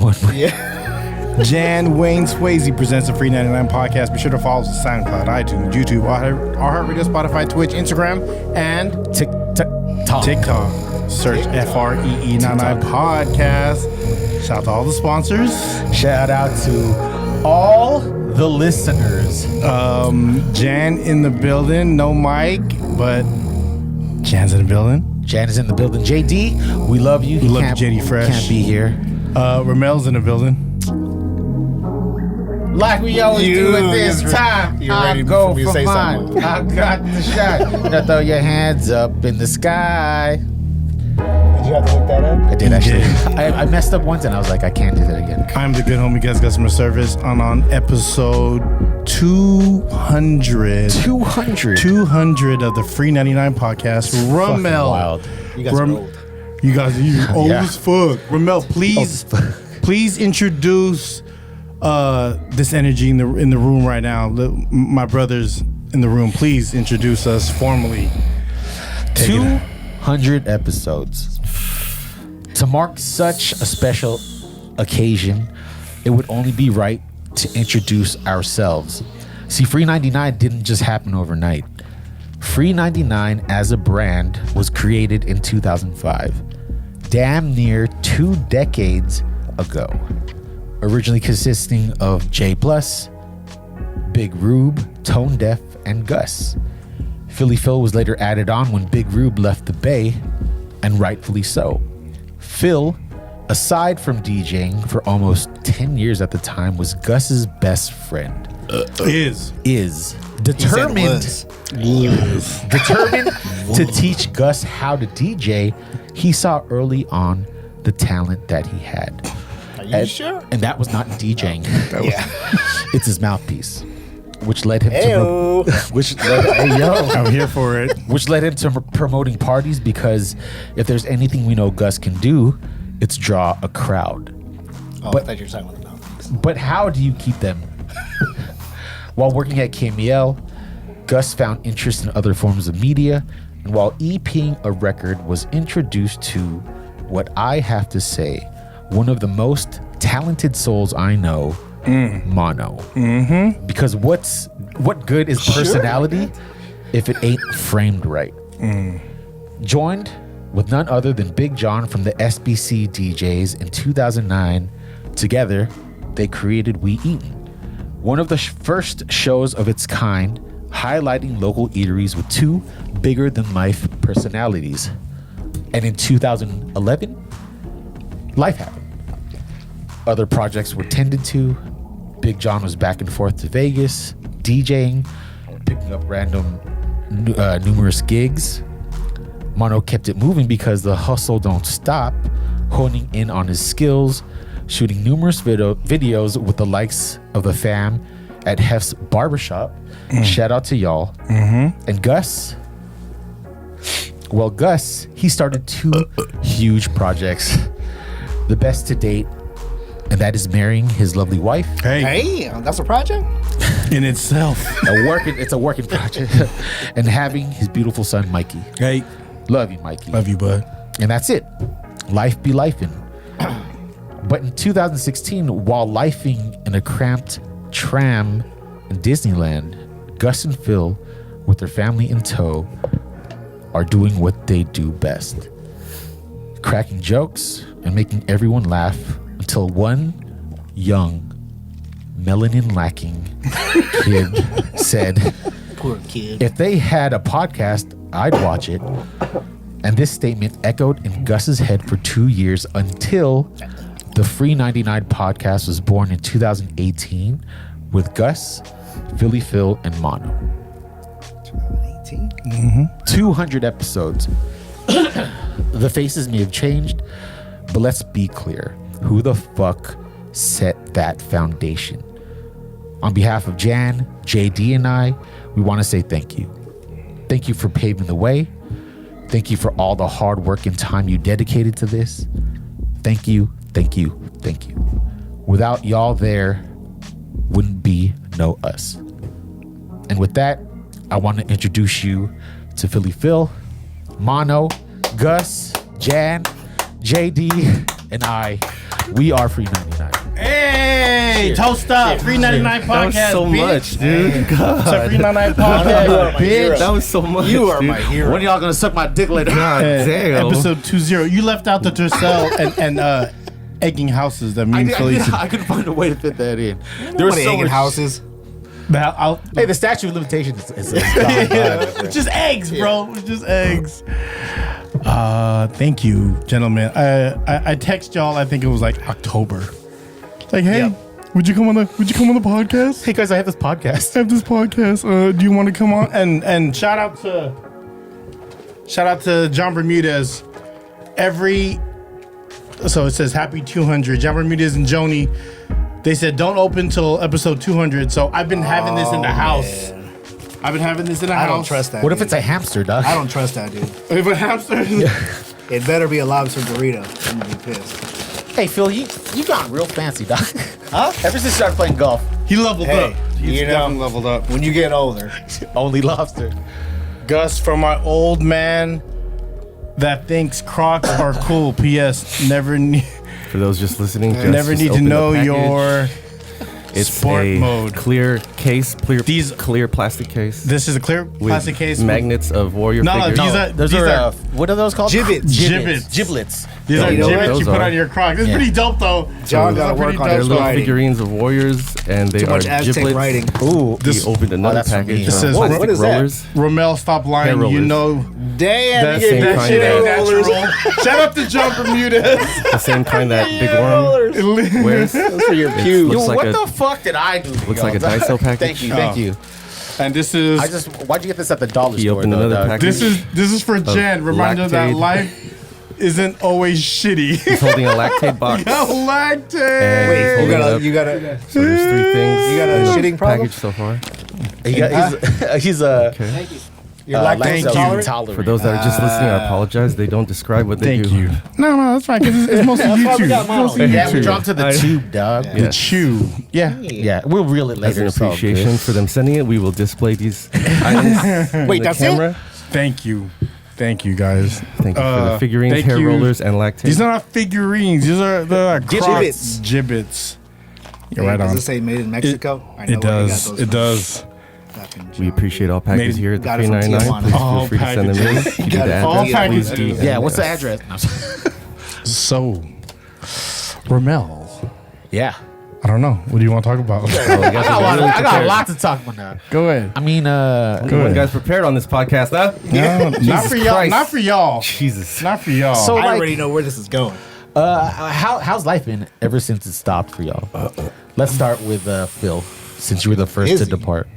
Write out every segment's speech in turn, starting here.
Yeah. Jan Wayne Swayze presents the FREE99 podcast. Be sure to follow us on SoundCloud, iTunes, YouTube, iHeartRadio, Spotify, Twitch, Instagram, and TikTok. Search FREE99 podcast. Shout out to all the sponsors. Shout out to all the listeners. Jan in the building. No mic, but Jan's in the building. Jan is in the building. JD, we love you. We love you, JD Fresh. Can't be here. Rommel's in the building. Like we always do at this time. You're I ready go for me to for say mine. something. I got the shot. Now throw your hands up in the sky. Did you have to look that up? I did actually. I messed up once and I was like, I can't do that again. I'm the good homie guest customer service on episode 200. 200. 200 of the FREE99 podcast. Rommel. Wild. You guys are old. You guys are old Yeah. as fuck. Rommel, please introduce this energy in the room right now. My brothers in the room, please introduce us formally. 200 episodes. To mark such a special occasion, it would only be right to introduce ourselves. See, FREE99 didn't just happen overnight. FREE99 as a brand was created in 2005, damn near 2 decades ago. Originally consisting of J+, Big Rube, Tone Deaf, and Gus. Philly Phil was later added on when Big Rube left the Bay, and rightfully so. Phil, aside from DJing for almost 10 years at the time, was Gus's best friend. Is Determined to teach Gus how to DJ, he saw early on the talent that he had. Are you sure? And that was not DJing. Yeah. It's his mouthpiece, which led him Ayo. to I'm here for it. which led him to promoting parties, because if there's anything we know Gus can do, it's draw a crowd. Oh, But- I thought you were talking about the mouthpiece. But how do you keep them? While working at KMEL, Gus found interest in other forms of media, and while EPing a record was introduced to what I have to say, one of the most talented souls I know, Mono. Mm-hmm. Because what good is personality if it ain't framed right? Joined with none other than Big John from the SBC DJs in 2009, together they created We Eatin', one of the first shows of its kind, highlighting local eateries with 2 bigger-than-life personalities. And in 2011, life happened. Other projects were tended to. Big John was back and forth to Vegas, DJing, picking up random numerous gigs. Mono kept it moving because the hustle don't stop, honing in on his skills, shooting numerous videos with the likes of the fam at Hef's Barbershop. Shout out to y'all. And Gus, well, Gus, he started 2 huge projects. The best to date, and that is marrying his lovely wife. Hey, That's a project? in itself. It's a working project. And having his beautiful son, Mikey. Hey, Love you, Mikey. love you, bud. And that's it. Life be lifing. But in 2016, while lifing in a cramped tram in Disneyland, Gus and Phil, with their family in tow, are doing what they do best. Cracking jokes and making everyone laugh until one young, melanin-lacking kid said, Poor kid. if they had a podcast, I'd watch it. And this statement echoed in Gus's head for 2 years until the FREE99 podcast was born in 2018 with Gus, Philly Phil, and Mono. 2018? 200 episodes. The faces may have changed, but let's be clear. Who the fuck set that foundation? On behalf of Jan, JD, and I, we want to say thank you. Thank you for paving the way. Thank you for all the hard work and time you dedicated to this. Thank you, thank you, thank you. Without y'all there, wouldn't be no us. And with that, I want to introduce you to Philly Phil, Mono, Gus, Jan, JD, and I. We are FREE99. Hey, toast up. FREE99 podcast. That was so bitch. much, dude. God. It's a FREE99 You are podcast, my hero. bitch. That was so much. You are dude. my hero. When are y'all gonna suck my dick later? God damn. Episode 20. You left out the Tercel and egging houses that me and Phil used to. I couldn't find a way to fit that in. There was Nobody so egging much houses. Hey, the statute of limitations is gone. It's just eggs, bro. It's just eggs. Thank you, gentlemen. I text y'all. I think it was like October. Like, hey, would you come on the podcast? Hey guys, I have this podcast. I have this podcast. Do you want to come on? And shout out to John Bermudez. So it says happy 200. John Bermudez and Joni. They said don't open till episode 200. So I've been having this in the house. Man. I've been having this in the house. I don't trust that. What if dude. it's a hamster, dog? I don't trust that, dude. If a hamster. It better be a lobster burrito. I'm gonna be pissed. Hey Phil, you got real fancy, dog. Huh? Ever since you started playing golf, He leveled Hey, up. He's you know- definitely leveled up. When you get older, only lobster. Gus, from my old man that thinks Crocs are cool. P.S. Never need For those just listening, just need to open the know package. your It's sport a mode. clear case, These- clear plastic case. This is a clear with plastic case. magnets of warrior No, figures. these are What are those called? Gibbets. Giblets. these Yeah, are you know what gimmicks those you put are. on your Crocs. It's Yeah. pretty dope though. John Those got are to work pretty on They're his dope. little writing. figurines of warriors, and they Too are much Aztec giblets. writing. Ooh, We opened another that's for me. package. It says- plastic what is that? rollers. Rommel, stop lying. Hair You rollers. know Damn, that, you get same that kind shit of- ain't natural. Shout out to John Bermudez. The same kind that Big Worm wears. Those for your It pubes. looks Yo, like what a the fuck did I do? looks like a Daiso package. Thank you. And this is Why'd you get this at the dollar He store? opened though, another dog? package. this is for Jen. Reminder that Lactaid. life isn't always shitty. He's holding a lactate box. Lactate. And Wait, he's you holding it gotta, up. you gotta. So there's 3 things. You got a in the shitting problem? package so far. He's Okay. You're lactose lactose intolerant. intolerant. For those that are just listening, I apologize. They don't describe what they Thank do. you. No, that's fine. Cause it's mostly why we YouTube. got mono. Mostly Yeah, we YouTube. dropped to the tube, dog. The chew. Yeah. Yeah, we'll reel it As later. an it's all good. appreciation for them sending it, we will display these items Wait, on the that's camera. it? Thank you. Thank you guys. Thank you for the figurines, thank hair you. rollers, and lactate. These are not figurines. They're Crocs. Gibbets. Gibbets. You're right Does on. it say made in Mexico? I know It where they got does. those It from. does. Fucking We John. appreciate all packages Made- here at the got it from 399. Tijuana. Please feel All free to send them in. packages. You do Got it the from All address, packages. please do. Yeah, what's the Yes. address? No, I'm sorry. So, Rommel. Yeah. I don't know. What do you want to talk about? I got a lot to talk about now. Go ahead. I mean, Everyone guys prepared on this podcast, huh? No, not Jesus for y'all. Christ. Not for y'all. Jesus. Not for y'all. So- I like- already know where this is going. how's life been ever since it stopped for y'all? Let's start with Phil, since you were the first Busy. to depart.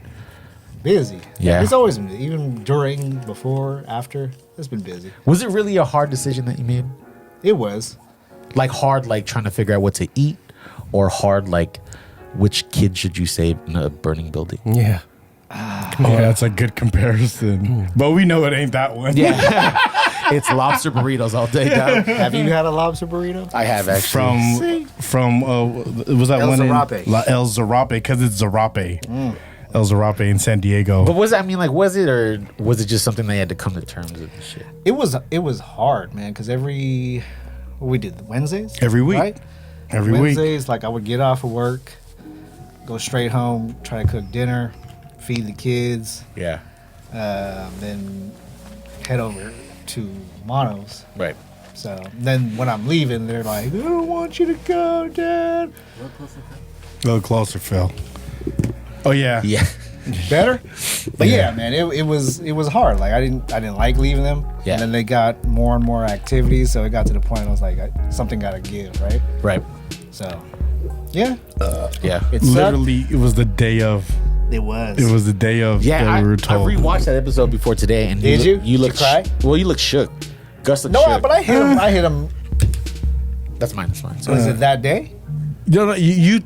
Busy. Yeah. It's always been, even during, before, after. It's been busy. Was it really a hard decision that you made? It was. Like hard, like trying to figure out what to eat, or hard, like which kid should you save in a burning building? Yeah. yeah, that's a good comparison. But we know it ain't that one. Yeah, it's lobster burritos all day. Dog. Have you had a lobster burrito? I have actually. From was that El one Zarape. in El Zarape, because it's Zarape. El Zarape in San Diego. But was was it, or was it just something they had to come to terms with and shit? It was hard, man, because we did Wednesdays? Every week. Right? Every week. Wednesdays, like I would get off of work, go straight home, try to cook dinner, feed the kids, Yeah. then head over to Mono's. Right. So then when I'm leaving, they're like, I don't want you to go, Dad. A little closer, Phil. Oh yeah. Yeah. Better? But yeah, man, it was hard. Like I didn't like leaving them. Yeah. And then they got more and more activities, so it got to the point I was like, something gotta give, right? Right. So yeah. Yeah. It sucked. Literally, it was the day of. It was. It was the day of. Yeah, that I we were told. rewatched that episode before today, and Did you? You Did look you cry? Well, you look shook. Gus looked No, shook. but I hit him. I hit him. That's mine. That's mine. Was it that day? No, you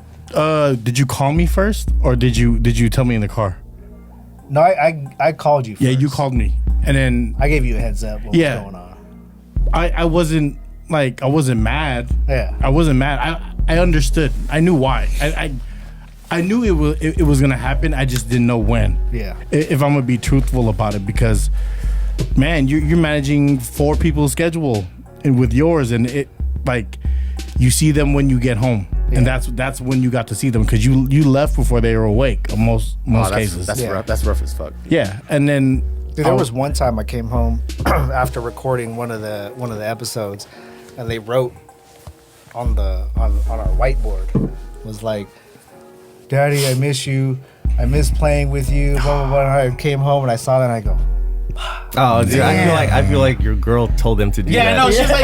did you call me first, or did you tell me in the car? No, I called you first. Yeah, you called me, and then I gave you a heads up what Yeah. was going on. I wasn't like I wasn't mad. Yeah. I wasn't mad. I understood. I knew why. I knew it was gonna happen. I just didn't know when. Yeah. If I'm gonna be truthful about it, because man, you're managing 4 people's schedule and with yours, and it like you see them when you get home, and that's when you got to see them because you left before they were awake. In most cases. That's rough. That's rough as fuck. Yeah, and then Dude, there was one time I came home after recording one of the episodes, and they wrote on our whiteboard was like, "Daddy, I miss you. I miss playing with you." Blah blah blah. And I came home and I saw that and I go, Oh, dude, I feel like your girl told them to do that. Yeah, no, she's like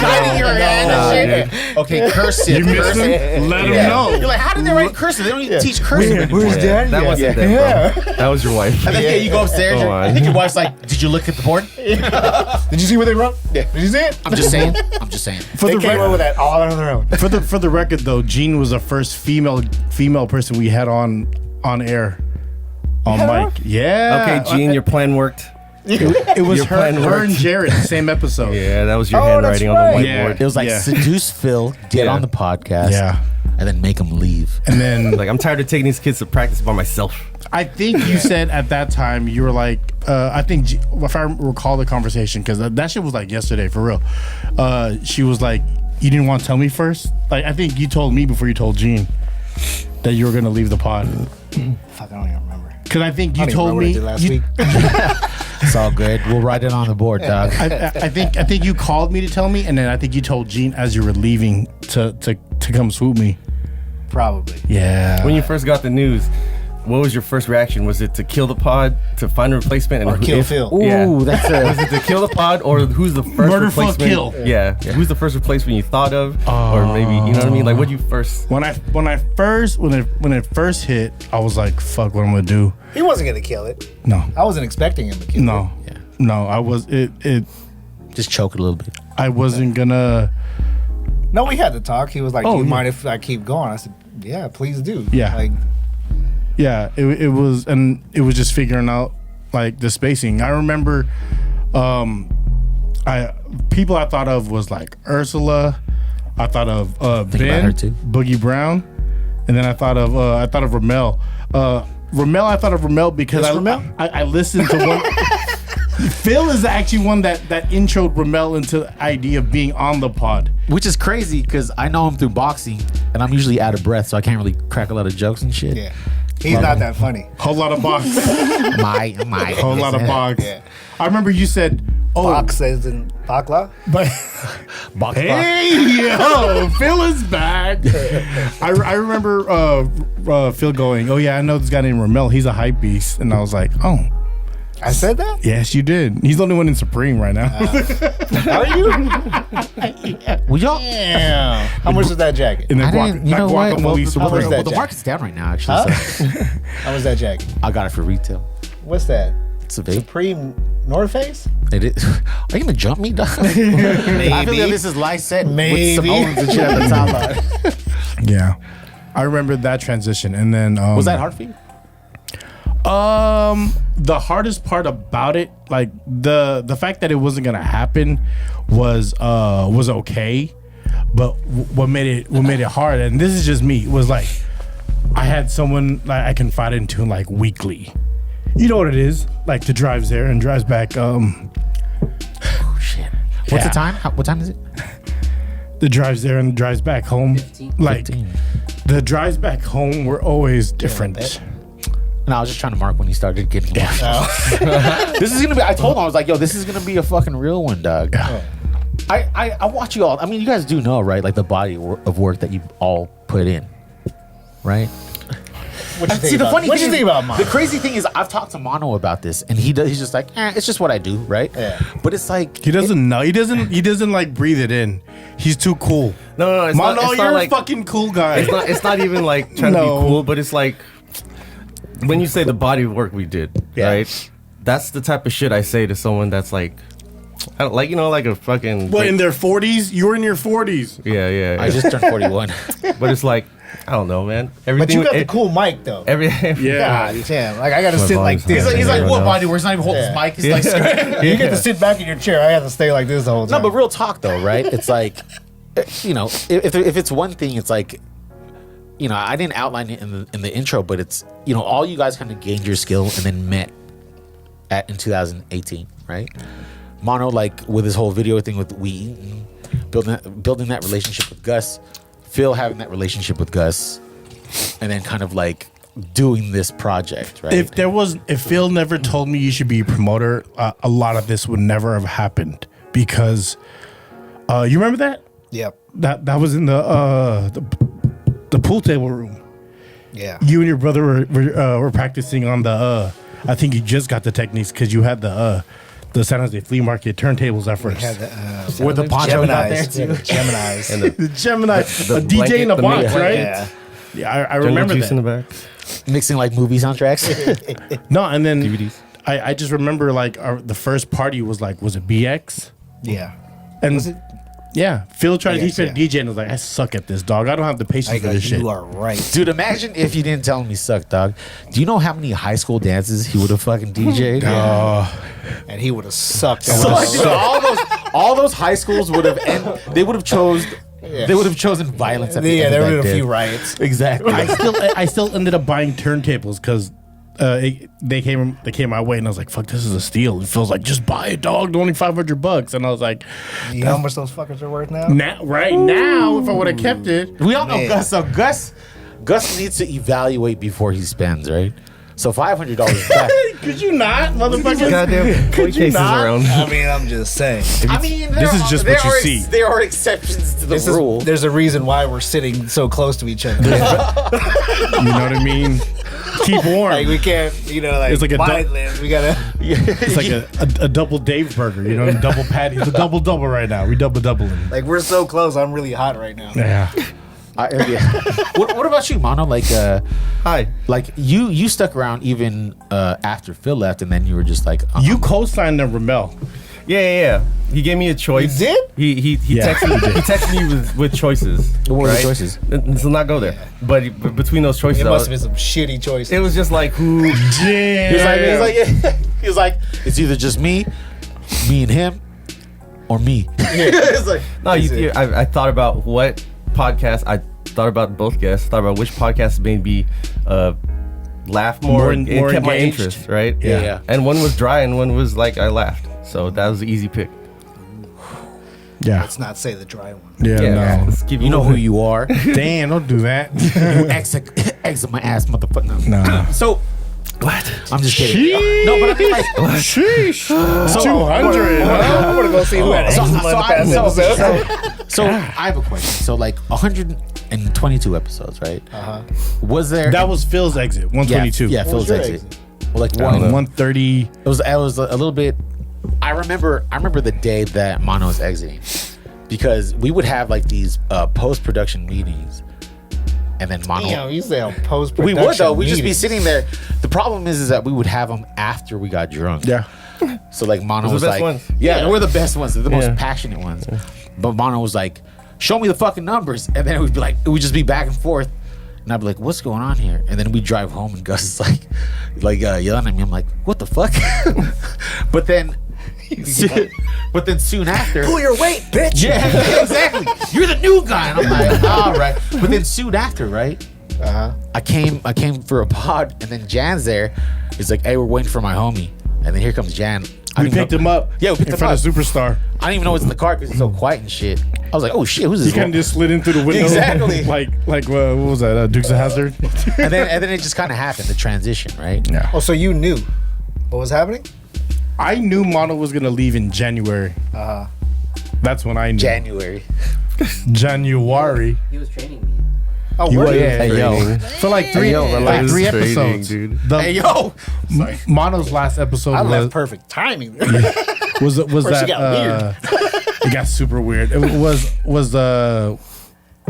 guiding your hand and shit. dude. Okay, cursive. you missed cursive. them. Let them Yeah. know. You're like, how did they write cursive? They don't even teach cursive anymore. "Where's Daddy?" That wasn't them, bro. That was your wife. And then you go upstairs. Come on. I think your wife's like, "Did you look at the board?" Did you see what they wrote? Yeah. Did you see it? I'm just saying. I'm just saying. For They the came up with that all on their own. for the record though, Jean was the first female person we had on air on mic. Yeah. Okay, Gene, your plan worked. It was Your her plan and worked. Jared, same episode. Yeah, that was your Oh, handwriting that's on the right. whiteboard. It was like Yeah. seduce Phil, get Yeah. on the podcast, and then make him leave. And then Like, I'm tired of taking these kids to practice by myself. I think you said at that time you were like, I think if I recall the conversation, because that shit was like yesterday for real. She was like, "You didn't want to tell me first?" Like I think you told me before you told Gene that you were gonna leave the pod. Fuck, I don't even remember. Because I think you I don't even told remember me what I did last week. It's all good. We'll write it on the board, dog. I think you called me to tell me, and then I think you told Gene as you were leaving to come swoop me. Probably. Yeah. When you first got the news, what was your first reaction? Was it to kill the pod, to find a replacement, Or kill Phil. Yeah. Ooh, that's Was a. it to kill the pod, or who's the first Murder, fuck, replacement? kill. Yeah. Who's the first replacement you thought of, or maybe you know what I mean? Like, what you first? when it first hit, I was like, "Fuck, what I'm gonna do?" He wasn't gonna kill it. No, I wasn't expecting him to kill it. no, no. I was it. Just choke it a little bit. I wasn't gonna. No, we had to talk. He was like, Oh, "Do you yeah. mind if I keep going?" I said, "Yeah, please do." Yeah. Like, Yeah, it was, and it was just figuring out like the spacing. I remember, people I thought of was like Ursula. I thought of about Ben, her too. Boogie Brown, and then I thought of Rommel. Rommel, I thought of Rommel because Yes, Rommel? I listened to one. Phil is actually one that introed Rommel into the idea of being on the pod. Which is crazy because I know him through boxing, and I'm usually out of breath, so I can't really crack a lot of jokes and shit. yeah, he's not that funny. Whole lot of box. My. Whole lot of box. Yeah. I remember you said, "Oh, Box says in Bakla, but." Box. Hey, yo, Phil is back. I remember Phil going, "Oh yeah, I know this guy named Rommel. He's a hype beast," and I was like, "Oh, I said that. yes, you did. He's the only one in Supreme right now." Are you? Well, y'all. Damn. How much is that jacket? In the I didn't. You know what? Well, guacamole how Supreme. much is that the jacket? market's down right now, actually. So How much is that jacket? I got it for retail. What's that? It's a vape. Supreme North Face? It is. Are you gonna jump me, dog? I feel like this is live set with Maybe. some Owens and shit at the top. Yeah, I remember that transition, and then Was that hard for you? The hardest part about it, like the fact that it wasn't gonna happen, was okay, but what made it hard, and this is just me, was like I had someone like I confided into like weekly. You know what it is, like to drives there and drives back. Oh shit. What's Yeah. the time? What time is it? The drives there and the drives back home. 15. Like 15. the drives back home were always different. No, I was just trying to mark when he started getting emotional. This is gonna be. I told him I was like, "Yo, this is gonna be a fucking real one, dog." Yeah. I watch you all. I mean, you guys do know, right? Like the body of work that you all put in, right? What you See, think the about, funny what thing you is, think about mine? the crazy thing is, I've talked to Mono about this, and he's just like, it's just what I do, right? Yeah. But it's like He doesn't know. He doesn't like breathe it in. He's too cool. No, it's Mono, not. It's you're not a like. fucking cool guy. It's not even like trying to No. be cool, but it's like when you say the body of work we did, Yeah. right? That's the type of shit I say to someone that's like, I don't, like like a fucking. What, in their 40s? You were in your 40s. yeah. I just turned 41. But it's like I don't know, man. But Everything. you got the cool mic though. Yeah. God damn. Like I gotta sit like volume's this. high. He's like, Yeah, what no. body? Where he's not even holding his Yeah. mic. He's like, screaming. You get to sit back in your chair. I have to stay like this the whole No, time. but real talk though, right? It's like, you know, if it's one thing, it's like, you know, I didn't outline it in the intro, but it's, you know, all you guys kind of gained your skill and then met in 2018, right? Mono, like with his whole video thing with We Eatin', building that relationship with Gus, Phil having that relationship with Gus, and then kind of like doing this project, right? If Phil never told me you should be a promoter, a lot of this would never have happened because you remember that? Yep. That was in the pool table room. Yeah. You and your brother were practicing on the I think you just got the techniques because you had the San Jose flea market turntables at first. We had the, Were the ponchos out there Geminis. Yeah, too? the Geminis. And The Gemini, The a DJ blanket, in a the box, mini- right? Yeah. Yeah, I jungle remember juice in the that. back. Mixing like movie soundtracks. No, and then DVDs. I just remember like the first party was it BX? Yeah. And Was it? yeah, Phil tried to Yes, teach me yeah. to DJ and was like, I suck at this, dog. I don't have the patience I for go, this shit. you are right. Dude, imagine if you didn't tell him he sucked, dog. Do you know how many high school dances he would have fucking DJ'd? And he would have sucked. So like, dude, all those high schools would have they would have chosen violence at the Yeah, end there of were that a day. few riots. Exactly. I still ended up buying turntables because they came my way and I was like, fuck, this is a steal. It feels like just buy it, dog. They're only $500. And I was like, You know how much those fuckers are worth now? now if I would have kept it. We all know Man. Gus. So Gus needs to evaluate before he spends, right? So $500 back. Could you not, motherfucker? Goddamn toy Could you cases not? around. I mean, I'm just saying. I mean, This is just what you see. There are exceptions to the rule. There's a reason why we're sitting so close to each other. You know what I mean? Keep warm. Like we can't, like It's like a violence. We gotta. It's like a double Dave burger, double patty. It's a double right now. We doubling. Like we're so close. I'm really hot right now. Yeah. Yeah. what about you, Mono? Like, Hi. like you stuck around even after Phil left, and then you were just like, You co-signed the Rommel. Yeah. He gave me a choice. You did? He Yeah. texted me with choices. What were the right? choices? Let's not go there. But between those choices, It I must have was- been some shitty choices. it was just like who. He was like, it's either just me and him, or me. It's like, No, I thought about what podcast. I thought about both guests. Thought about which podcast made me laugh more and more kept my engaged. interest, right? Yeah. And one was dry, and one was like I laughed. So that was the easy pick. Yeah. Let's not say the dry one. Yeah, no. Let's give you know who you are. Damn, don't do that. You exit my ass, motherfucker. No. So what? I'm just kidding. No, but I mean, like, Sheesh. So- 200. huh? I'm gonna go see who had So- eczema in the past episode. so I have a question. So like 122 episodes, right? Was there? That was Phil's exit, 122. Yeah, Phil's your exit. Well, like don't know. 130. It was a little bit. I remember the day that Mono was exiting, because we would have like these post production meetings, and then Mono. Damn, you say post We production. would though. We'd just be sitting there. The problem is that we would have them after we got drunk. Yeah. So like Mono Those was are the like, best ones. yeah, we're the best ones. They're the most Yeah. passionate ones. But Mono was like, show me the fucking numbers, and then it would be like, it would just be back and forth. And I'd be like, what's going on here? And then we drive home, and Gus is like yelling at me. I'm like, what the fuck? but then soon after, Pull your weight, bitch. yeah, exactly. You're the new guy, and I'm like, all right. But then soon after, right? I came for a pod, and then Jan's there. He's like, hey, we're waiting for my homie, and then here comes Jan. We picked him up. Yeah, we picked in him front up. of Superstar. I don't even know what's in the car because it's so quiet and shit. I was like, oh shit, who's He this? kind of just slid in through the window. Exactly. like what was that? Dukes of Hazzard. and then it just kind of happened, the transition, right? Yeah. Oh, so you knew what was happening? I knew Mono was gonna leave in January. That's when I knew. January. January. He was training me. Oh, You were were, you? yeah. Hey yo, For like three, yo, like relax. three Trading, episodes. dude. hey yo. Mono's last episode I was left perfect timing. was Or she that got weird. it got super weird. It was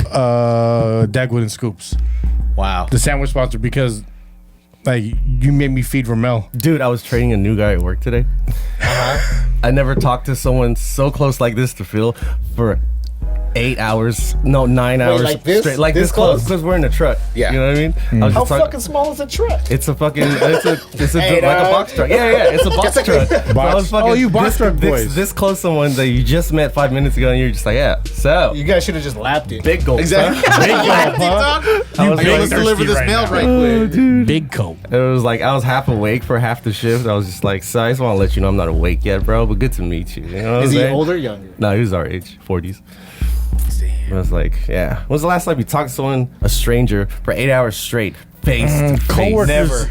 Dagwood and Scoops, Wow. the sandwich sponsor, because like you made me feed Rommel. Dude, I was training a new guy at work today. I never talked to someone so close like this to Phil for 8 hours. No, 9 hours like this? straight. Like This this close? close? Because we're in a truck. Yeah. You know what I mean? I was How just talking- fucking small is a truck? It's a fucking. It's a Hey, like a dog. box truck. Yeah. It's a box truck. So I was fucking Oh, you box this- truck this- boys. This close to someone that you just met 5 minutes ago, and you're just like, yeah. So You guys should have just lapped it. big goal. Exactly. Son. Big gulp, huh? I was Hey, big let's thirsty deliver this right mail now. right quick. Big coat. It was like I was half awake for half the shift. I was just like, so I just want to let you know I'm not awake yet, bro. But good to meet you. You know what Is I'm he saying? older or younger? No, he was our age, 40s. It was like, yeah. When was the last time you talked to someone, a stranger, for 8 hours straight, face to face? Coworkers. Never.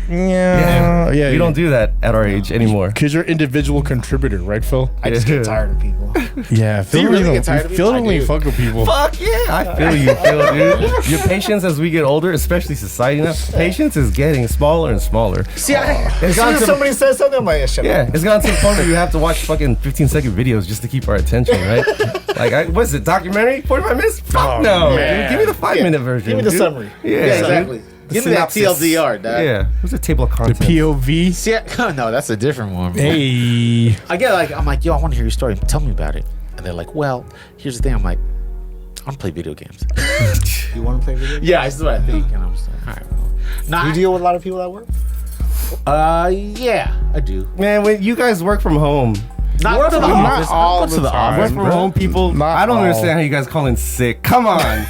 Yeah. We don't do that at our age anymore. Because you're individual contributor, right, Phil? I just get tired of people. Yeah. Phil you really don't- get tired of Phil people? don't I really do. fuck with people. Fuck yeah, I feel you, Phil, dude. Your patience as we get older, especially society now, patience is getting smaller and smaller. See, I, It's As soon gone as to somebody says something, I'm like, shut up. yeah, it's gone to the point where you have to watch fucking 15-second videos just to keep our attention, right? Like, what's it, documentary? 45 minutes? Fuck Oh, no. man. Dude, give me the 5-minute version. Give me the dude. summary. Yeah, yeah, exactly. dude. Give me that Synopsis. TLDR, dog. Yeah. What's a table of The contents? POV. See, no, that's a different one. Bro. Hey. I get like, I'm like, yo, I want to hear your story. Tell me about it. And they're like, well, here's the thing. I'm like, I want to play video games. You want to play video games? Yeah, that's what I think. And I'm just like, all right. Well. Nah, You deal with a lot of people at work? yeah, I do. Man, when you guys work from home, Not to the Not office. all Not to the the time. office. work from home people, Not I don't all. understand how you guys call in sick. Come on.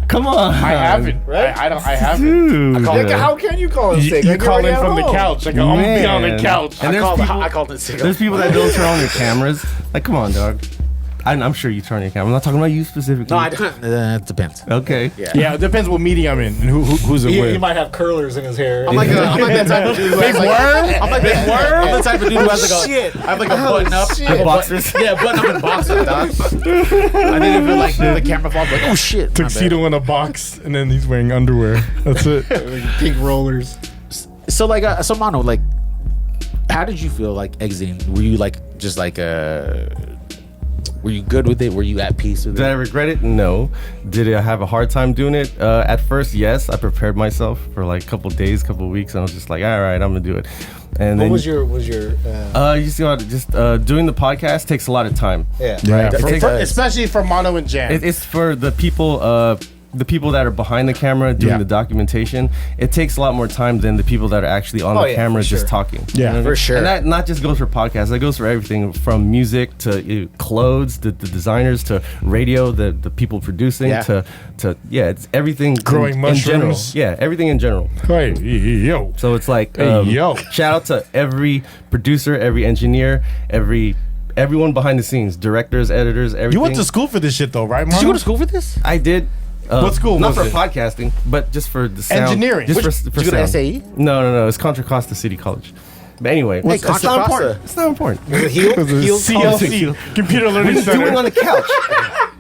Come on. I haven't. Right? I haven't. Dude. I call Like, it- how can you call him You, sick? you Like, you're call already in at from the home. couch. Like, I'm gonna be on the Man. couch. And there's people- I called it sick. There's people that don't turn on their cameras. Like, come on, dog. I'm sure you turn on your camera. I'm not talking about you specifically. No, I don't. It depends. Okay. Yeah. Yeah, it depends what meeting I'm in and who's it He with. might have curlers in his hair. I'm like that type of dude who has like, I'm like that worm. I'm the type of dude who has like a, Shit. I have like a button up. shit. I have a Boxers. Yeah, button up and boxers, dog. I think if it like the camera falls, like, oh shit. my Tuxedo in a box and then he's wearing underwear. That's it. Pink rollers. bad. So like, so Mano, like, how did you feel like exiting? Were you like just like were you good with it? Were you at peace with Did I it? regret it? No. Did I have a hard time doing it? At first, yes. I prepared myself for like a couple days, couple weeks, and I was just like, all right, I'm gonna do it. And What then was your you see, just doing the podcast takes a lot of time. yeah. Yeah, It takes- especially for Mono and Jam. It's for the people that are behind the camera doing Yeah. the documentation. It takes a lot more time than the people that are actually on Oh, the yeah, camera for just sure. talking. Yeah, You know what I for mean? sure. And that not just goes for podcasts. That goes for everything from music to clothes, the designers to radio, the people producing Yeah. to it's everything Growing in general. mushrooms. Yeah, everything in general. Hey, yo. So it's like Hey, yo. shout out to every producer, every engineer, everyone behind the scenes, directors, editors, everything. You went to school for this shit though, right, Mono? Did you go to school for this? I did. What school Not was for it? podcasting, but just for the sound. Engineering. Just Which- for did you go to sound. SAE? No. It's Contra Costa City College. But anyway, Hey, it's Contra not Costa. important. It's not important. Heel CLC, Computer What are Learning you doing Center. on the couch?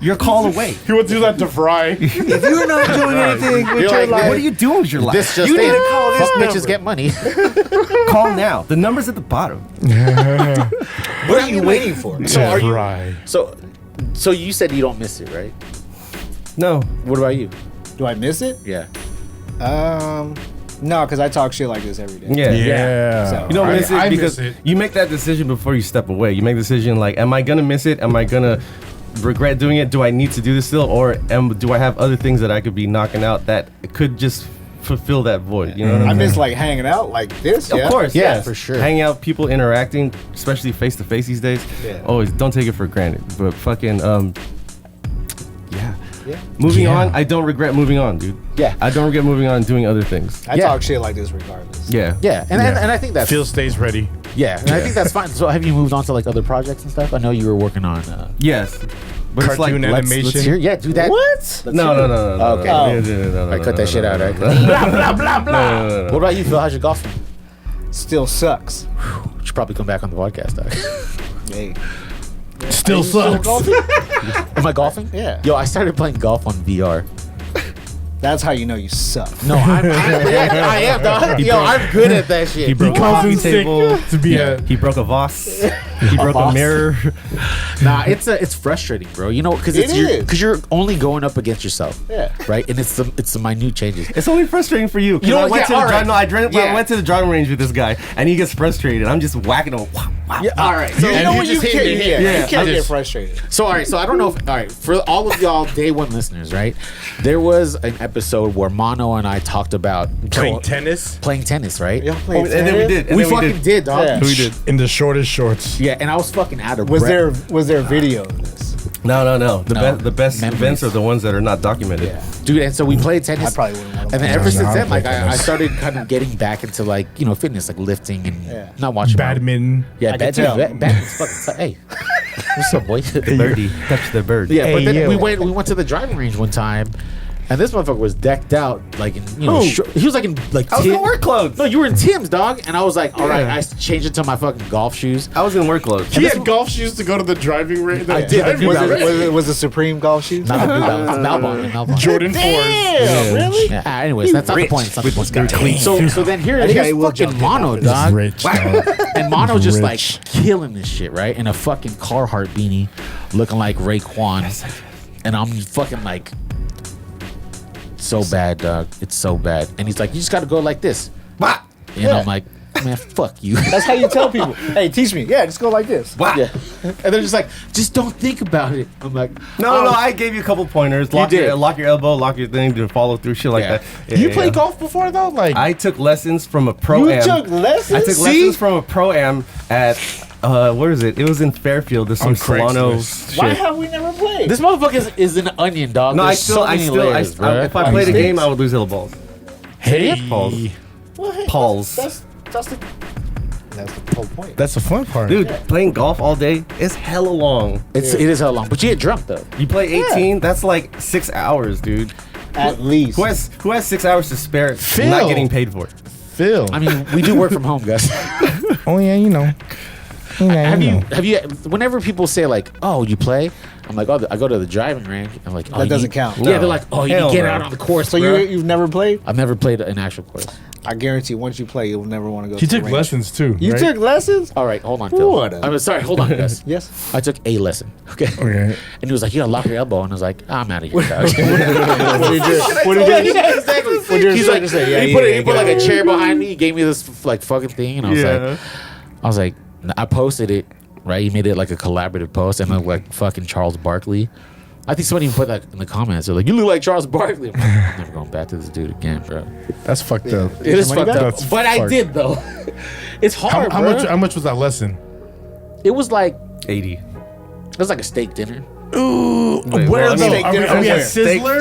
You're a call away. He went through that to Fry. If you're not doing anything with You're your like, life, What are you doing with your life? This just You need in. to call this Fuck bitches number. get money. Call now. The number's at the bottom. what are you waiting for? So are you? Fry. So you said you don't miss it, right? No. What about you? Do I miss it? Yeah. No, because I talk shit like this every day. Yeah. Yeah. So- You don't miss it I because miss it. you make that decision before you step away. You make the decision like, am I gonna miss it? Am I gonna regret doing it? Do I need to do this still, or do I have other things that I could be knocking out that could just fulfill that void? You know what I I'm miss saying? like hanging out like this. Of course, Yeah, yes. for sure. Hanging out, people interacting, especially face to face these days. Yeah. Always don't take it for granted. But fucking yeah. Yeah. Moving Yeah. on, I don't regret moving on, dude. Yeah. I don't regret moving on and doing other things. I Yeah. talk shit like this regardless. Yeah. Yeah, and I think that's Phil stays ready. yeah, and I think that's fine. So have you moved on to like other projects and stuff? I know you were working on. Yes. But Cartoon it's like animation. Let's hear. Yeah, do that. What? Let's No, hear no, it. no, no. Okay. No, Oh. no, no, I cut that shit out. Right? Blah blah blah blah. What about you, Phil? How's your golfing? Still sucks. You should probably come back on the podcast. Dog. Hey. Still sucks. Am I golfing? Yeah. Yo, I started playing golf on VR. That's how you know you suck. No, I am, dog. Yo, I'm good at that shit. He broke a Comes coffee in sick table. to be a. He broke a vase. He broke a vase? mirror. Nah, it's frustrating, bro. You know, because It is. because you're only going up against yourself. Yeah. Right, and it's the minute changes. It's only frustrating for you. 'Cause You know I what? went to Yeah, the all right. I went to the driving range with this guy, and he gets frustrated. I'm just whacking him. Wow, wow. Yeah, all right. So You And know he when you just hit can't, me. yeah, Yeah, you can't I get just- frustrated. So all right, so I don't know if all right for all of y'all day one listeners, right? There was an episode where Mono and I talked about Playing tennis playing tennis, right? Y'all Oh, played and then we tennis? did. And We then fucking did, dog. Yeah. We did. in the shortest shorts. Yeah, and I was fucking out of Was breath. there video of this? No. The No. best Memories. events are the ones that are not documented. Yeah. Dude, and so we played tennis. I probably wouldn't want to And then play. ever Yeah, since no, I then, don't like play I tennis. started kind of getting back into like fitness, like lifting and Yeah. not watching my- Badminton. Yeah, I can tell. badminton's fucking. Hey, What's up, boy? Birdie, touch the bird. Yeah, but Hey, then yo. we went to the driving range one time, and this motherfucker was decked out like in Who? he was like in like I was in Tim- work clothes. No, you were in Tim's, dog, and I was like, all right, Yeah. I changed into my fucking golf shoes. I was in work clothes. He had golf shoes to go to the driving range. I did. Driving Was range. it was it Supreme golf shoes? Not the New Balance, Malbon. Jordan 4s. Really? Yeah, anyways, that's not the point. That's not the point. They're clean. So then I think I here's will fucking jump in Mono, after this. dog. Rich, dog. And Mono just like Rich. killing this shit, right? In a fucking Carhartt beanie, looking like Raekwon. And I'm fucking like, so bad, dog. It's so bad. And he's like, you just got to go like this. Wah! And Yeah. I'm like, man, fuck you. That's how you tell people. Hey, teach me. Yeah, just go like this. Wah! Yeah. And they're just like, just don't think about it. I'm like, No, oh. I gave you a couple pointers. Lock did. lock your elbow, lock your thing to follow through, shit like Yeah. that. Yeah, You yeah, played yeah. golf before though? Like I took lessons from a pro You am. took lessons? I took lessons from a pro am at where is it? It was in Fairfield. There's some On Solano Craigslist. Why shit. have we never played? This motherfucker is an onion, dog. No, There's so many layers, bro. if I played a game, I would lose little balls. hey, Balls. Well, hey, Pauls. That's the whole point. that's the fun part. Dude, playing golf all day is hella long. It is hell long, but you get drunk though. You play 18, that's like 6 hours, dude. At least. Who has 6 hours to spare Phil. not getting paid for it? Phil. I mean, we do work from home, guys. oh yeah, you know. have you? Whenever people say like, "Oh, you play," I'm like, "Oh, I go to the driving range." I'm like, "Oh, That you doesn't need-" count. Yeah, No. they're like, "Oh, you need Hell to get no. out on the course." So bro. you've never played? I've never played an actual course. I guarantee once you play, you'll never want to go. He to the took range. lessons too. You right? took lessons? All right, hold on, Phil. What a- I'm sorry, hold on, guys. Yes. I took a lesson. Okay. Okay. And he was like, "You gotta lock your elbow," and I was like, "I'm out of here." dog." What did you? What Yeah, did you? yeah, exactly. What did He's you like, say? Yeah, he put like a chair behind me. He gave me this like fucking thing, and I was like, I posted it. Right, he made it like a collaborative post, and like fucking Charles Barkley. I think somebody even put that in the comments. They're like, "You look like Charles Barkley." I'm like, I'm never going back to this dude again, bro. That's fucked up. It is money fucked back? up, That's but I fucked. did though. It's hard, How bro. much? How much was that lesson? It was like 80. it was like a steak dinner. Ooh, Wait, where well, though? steak Are we, dinner are we from at where?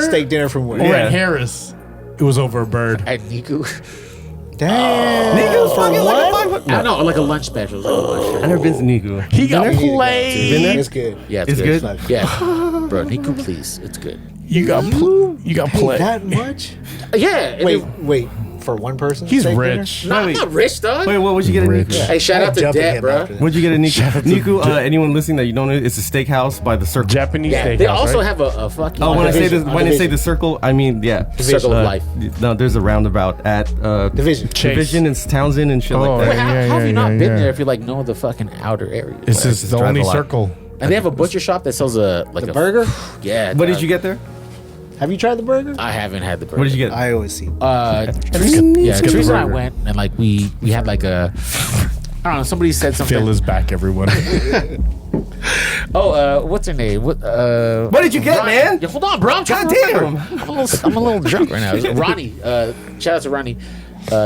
Sizzler Steak dinner from where? or Yeah. at Harris? It was over a bird. At Niku. Damn. Niggas For fucking what? like a five- I don't know, like a lunch special. It was like a lunch I special. never been to Niku. He got You need to go. played. Been there? It's good. Yeah, It's good? Yeah, bro, Niku, please, it's good. You got Hey, played. that much? Yeah. and Wait. For one person? He's steak rich. No, I'm not rich, dog. Wait, what would you get at Rich. Niku? Hey, shout out to Jumping Dad, him bro. after that. What'd you get at Shout out Niku? to Niku, Dad. anyone listening that you don't know, it's a steakhouse by the Circle. Japanese Yeah, steakhouse. they also right? have a fucking. Oh, when I say Division, this, when I say Division. the Circle, I mean yeah. Circle of Life. No, there's a roundabout at Division. Chase. Division and Townsend and shit Oh, like Wait, that. how, Yeah, how have yeah, you not yeah, been yeah. there if you like know the fucking outer area? It's just just the drive only a lot. circle. And they have a butcher shop that sells a like The a burger? Yeah. What dog. did you get there? Have you tried the burger? I haven't had the burger. What did you get? I always see. Teresa, yeah, Skip the Teresa and I burger. went and like we had like a I don't know. Somebody said something. Phil is back, everyone. What's her name? What did you get, man? Yeah, hold on, bro. I'm trying to Goddamn. remember. I'm a little drunk right now. Ronnie, shout out to Ronnie.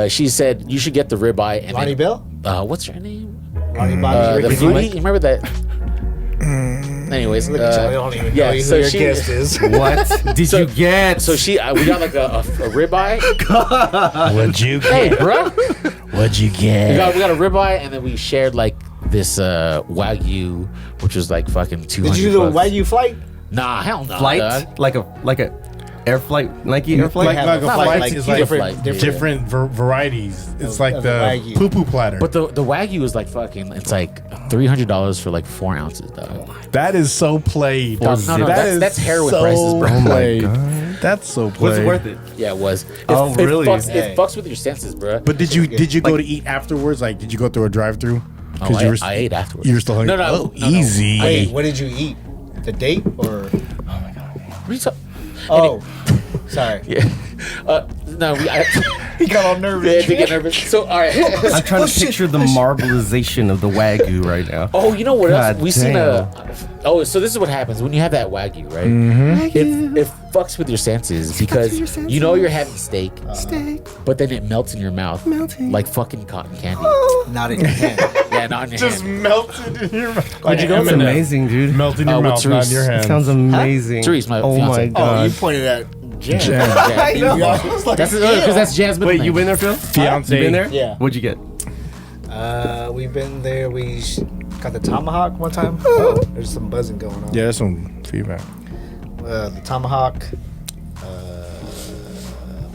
She said you should get the ribeye. And Ronnie then, Bell? what's her name? Ronnie Bobby The Ricky foodie. You remember that? Anyways, Look at you, I don't even know who so your she- guest is. What did you get? So we got like a ribeye. What'd you Hey, bro. What'd you get? We got a ribeye, and then we shared like this wagyu, which was like fucking 200. Did you do the bucks. Wagyu flight? Nah, hell no. flight? dog. Like a air flight, Nike air flight? Like a Not flight like is different- like different- different varieties. It's like of the Wagyu. poo poo platter. But the Wagyu is like fucking. It's like $300 for like 4 ounces, dog. that is so played. No, that's heroin prices, bro. so Oh my played. That's so played. Was it worth it? Yeah, it was. Oh, really? It fucks with your senses, bro. But did you go to eat afterwards? Like, did you go through a drive-through? Oh, you were I ate afterwards. You were still hungry. No, easy. Wait, what did you eat? The date or? What are you talking? Oh, sorry. Yeah. No, He got all yeah, nervous. to get nervous. So, all right. I'm trying to picture the marbleization of the Wagyu right now. Oh, you know what else? God We seen so this is what happens when you have that Wagyu, right? It fucks with your senses because you know you're having steak, but then it melts in your mouth like fucking cotton candy. Not in your hand. Yeah, not in your Just hand. melted in your mouth. Where'd you go That's from there? amazing, dude. Melt in your with mouth, not in Therese. your hand. Sounds amazing. Therese, my oh fiance. my Oh, god. you pointed at Jen. Jam. I know. That's because that's Jasmine. Wait, you been there, Phil? Fiance. You been there? Yeah. What'd you get? We've been there. We Got the tomahawk one time. Oh, there's some buzzing going on. Yeah, that's some feedback. The tomahawk.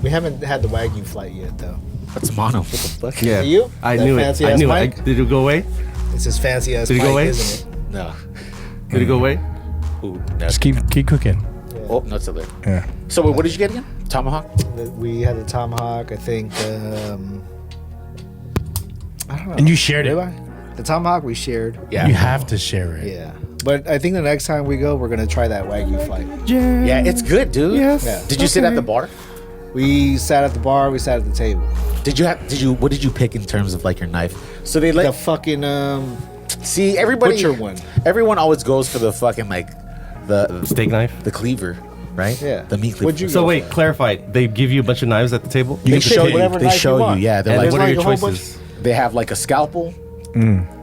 We haven't had the Wagyu flight yet, though. That's mono. What the fuck? Yeah, You? I That knew it. fancy I ass knew mic? it. Did it go away? It's his fancy ass Did it go mic, away? isn't it? No. Did it go away? Ooh, Just keep cooking. Oh, no, it's still there. Yeah. So wait, what did you get again? Tomahawk? We had the tomahawk. I think. I don't know. And you shared it. Did I? The tomahawk we shared. Yeah. You have to share it. Yeah. But I think the next time we go, we're gonna try that Wagyu flight. Yeah, it's good, dude. Yes. Yeah. Did you sit at the bar? We sat at the bar. We sat at the table. What did you pick in terms of like your knife? So they The let fucking see everybody. butcher one. Everyone always goes for the fucking like the Steak knife. the cleaver, right? Yeah. The meat cleaver. What'd you So go wait, for? clarify. They give you a bunch of knives at the table. They They show pick you. whatever They knife you show you. want. Yeah, they're And like, what are like your a whole bunch- choices? they have like a scalpel.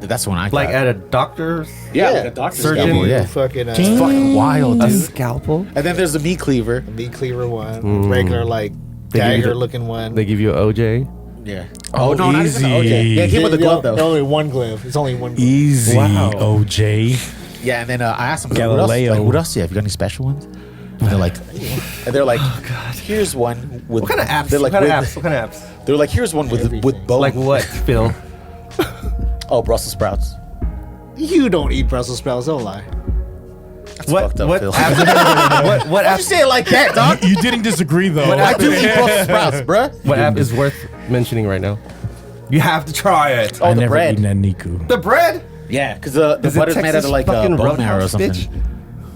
That's the one I got. Like at a doctor's. yeah, Yeah. like a doctor's Surgeon. scalpel. Yeah, Fucking it's fucking wild, A dude. scalpel. And then there's the meat cleaver. meat cleaver one, regular like They give you dagger the- looking one. They give you an OJ. Yeah. Oh, no, not even. easy. Okay. Yeah, it came with the glove though. Only one glove. It's only one glove. Easy, Wow. OJ. Yeah, and then I asked them, Galileo. What else do you have? You got any special ones? And they're like, here's one with. What kind of apps? They're like, what kind of with- apps? What kind of apps? They're like, here's one with Everything. bone. Like what, Phil? Oh, Brussels sprouts. You don't eat Brussels sprouts. Don't lie. What? fucked up, What? Phil. App, what Why'd you app? say it like that, dog? You didn't disagree though. I do eat Brussels sprouts, bruh. What app is worth mentioning right now? You have to try it. Oh, I the never bread. eaten that Niku. The bread. Yeah, because the Is it butter's made out Texas of like fucking bone marrow or Roadhouse, something. bitch?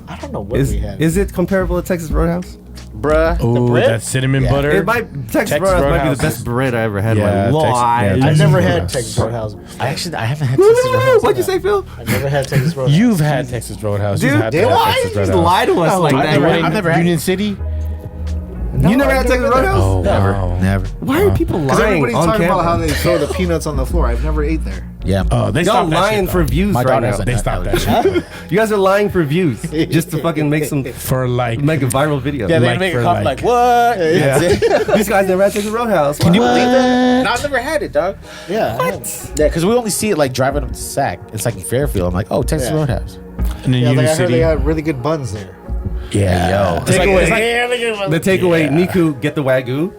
I don't know what Is we had. is it comparable to Texas Roadhouse? Bruh. Oh, bread? that cinnamon Yeah. butter. It might Texas Roadhouse might be Roadhouse the best is- bread I ever had Yeah, in my Texas- life. yeah, I've Texas never had Roadhouse. Texas Roadhouse. I haven't had Texas Roadhouse. What'd you say, Phil? I've never had Texas Roadhouse. You've had Texas Roadhouse. Dude, You've had why Texas did you just Roadhouse. lie to us like I've that? never- I've never had- Union City. You never had Texas Roadhouse? Oh, Never, wow. never. Why are people Because lying everybody's on talking camera? about how they throw the peanuts on the floor. I've never ate there. Yeah. Oh, they Y'all stopped that lying shit, for though. views My right daughter now. has a They stopped that shit You guys are lying for views just to fucking make some for like. make a viral video. Yeah, they Like make a for comment like- like, what? Yeah. That's it. These guys never had Texas Roadhouse. Can you Wow. believe that? No, I've never had it, dog. Yeah. Yeah, because we only see it like driving up to Sac. It's like in Fairfield. I'm like, oh, Texas Yeah. Roadhouse. And then Yeah, like Union I heard City. they got really good buns there. Yeah. Yo. It's like- Takeaway. it's like- The takeaway, Niku, get the Wagyu,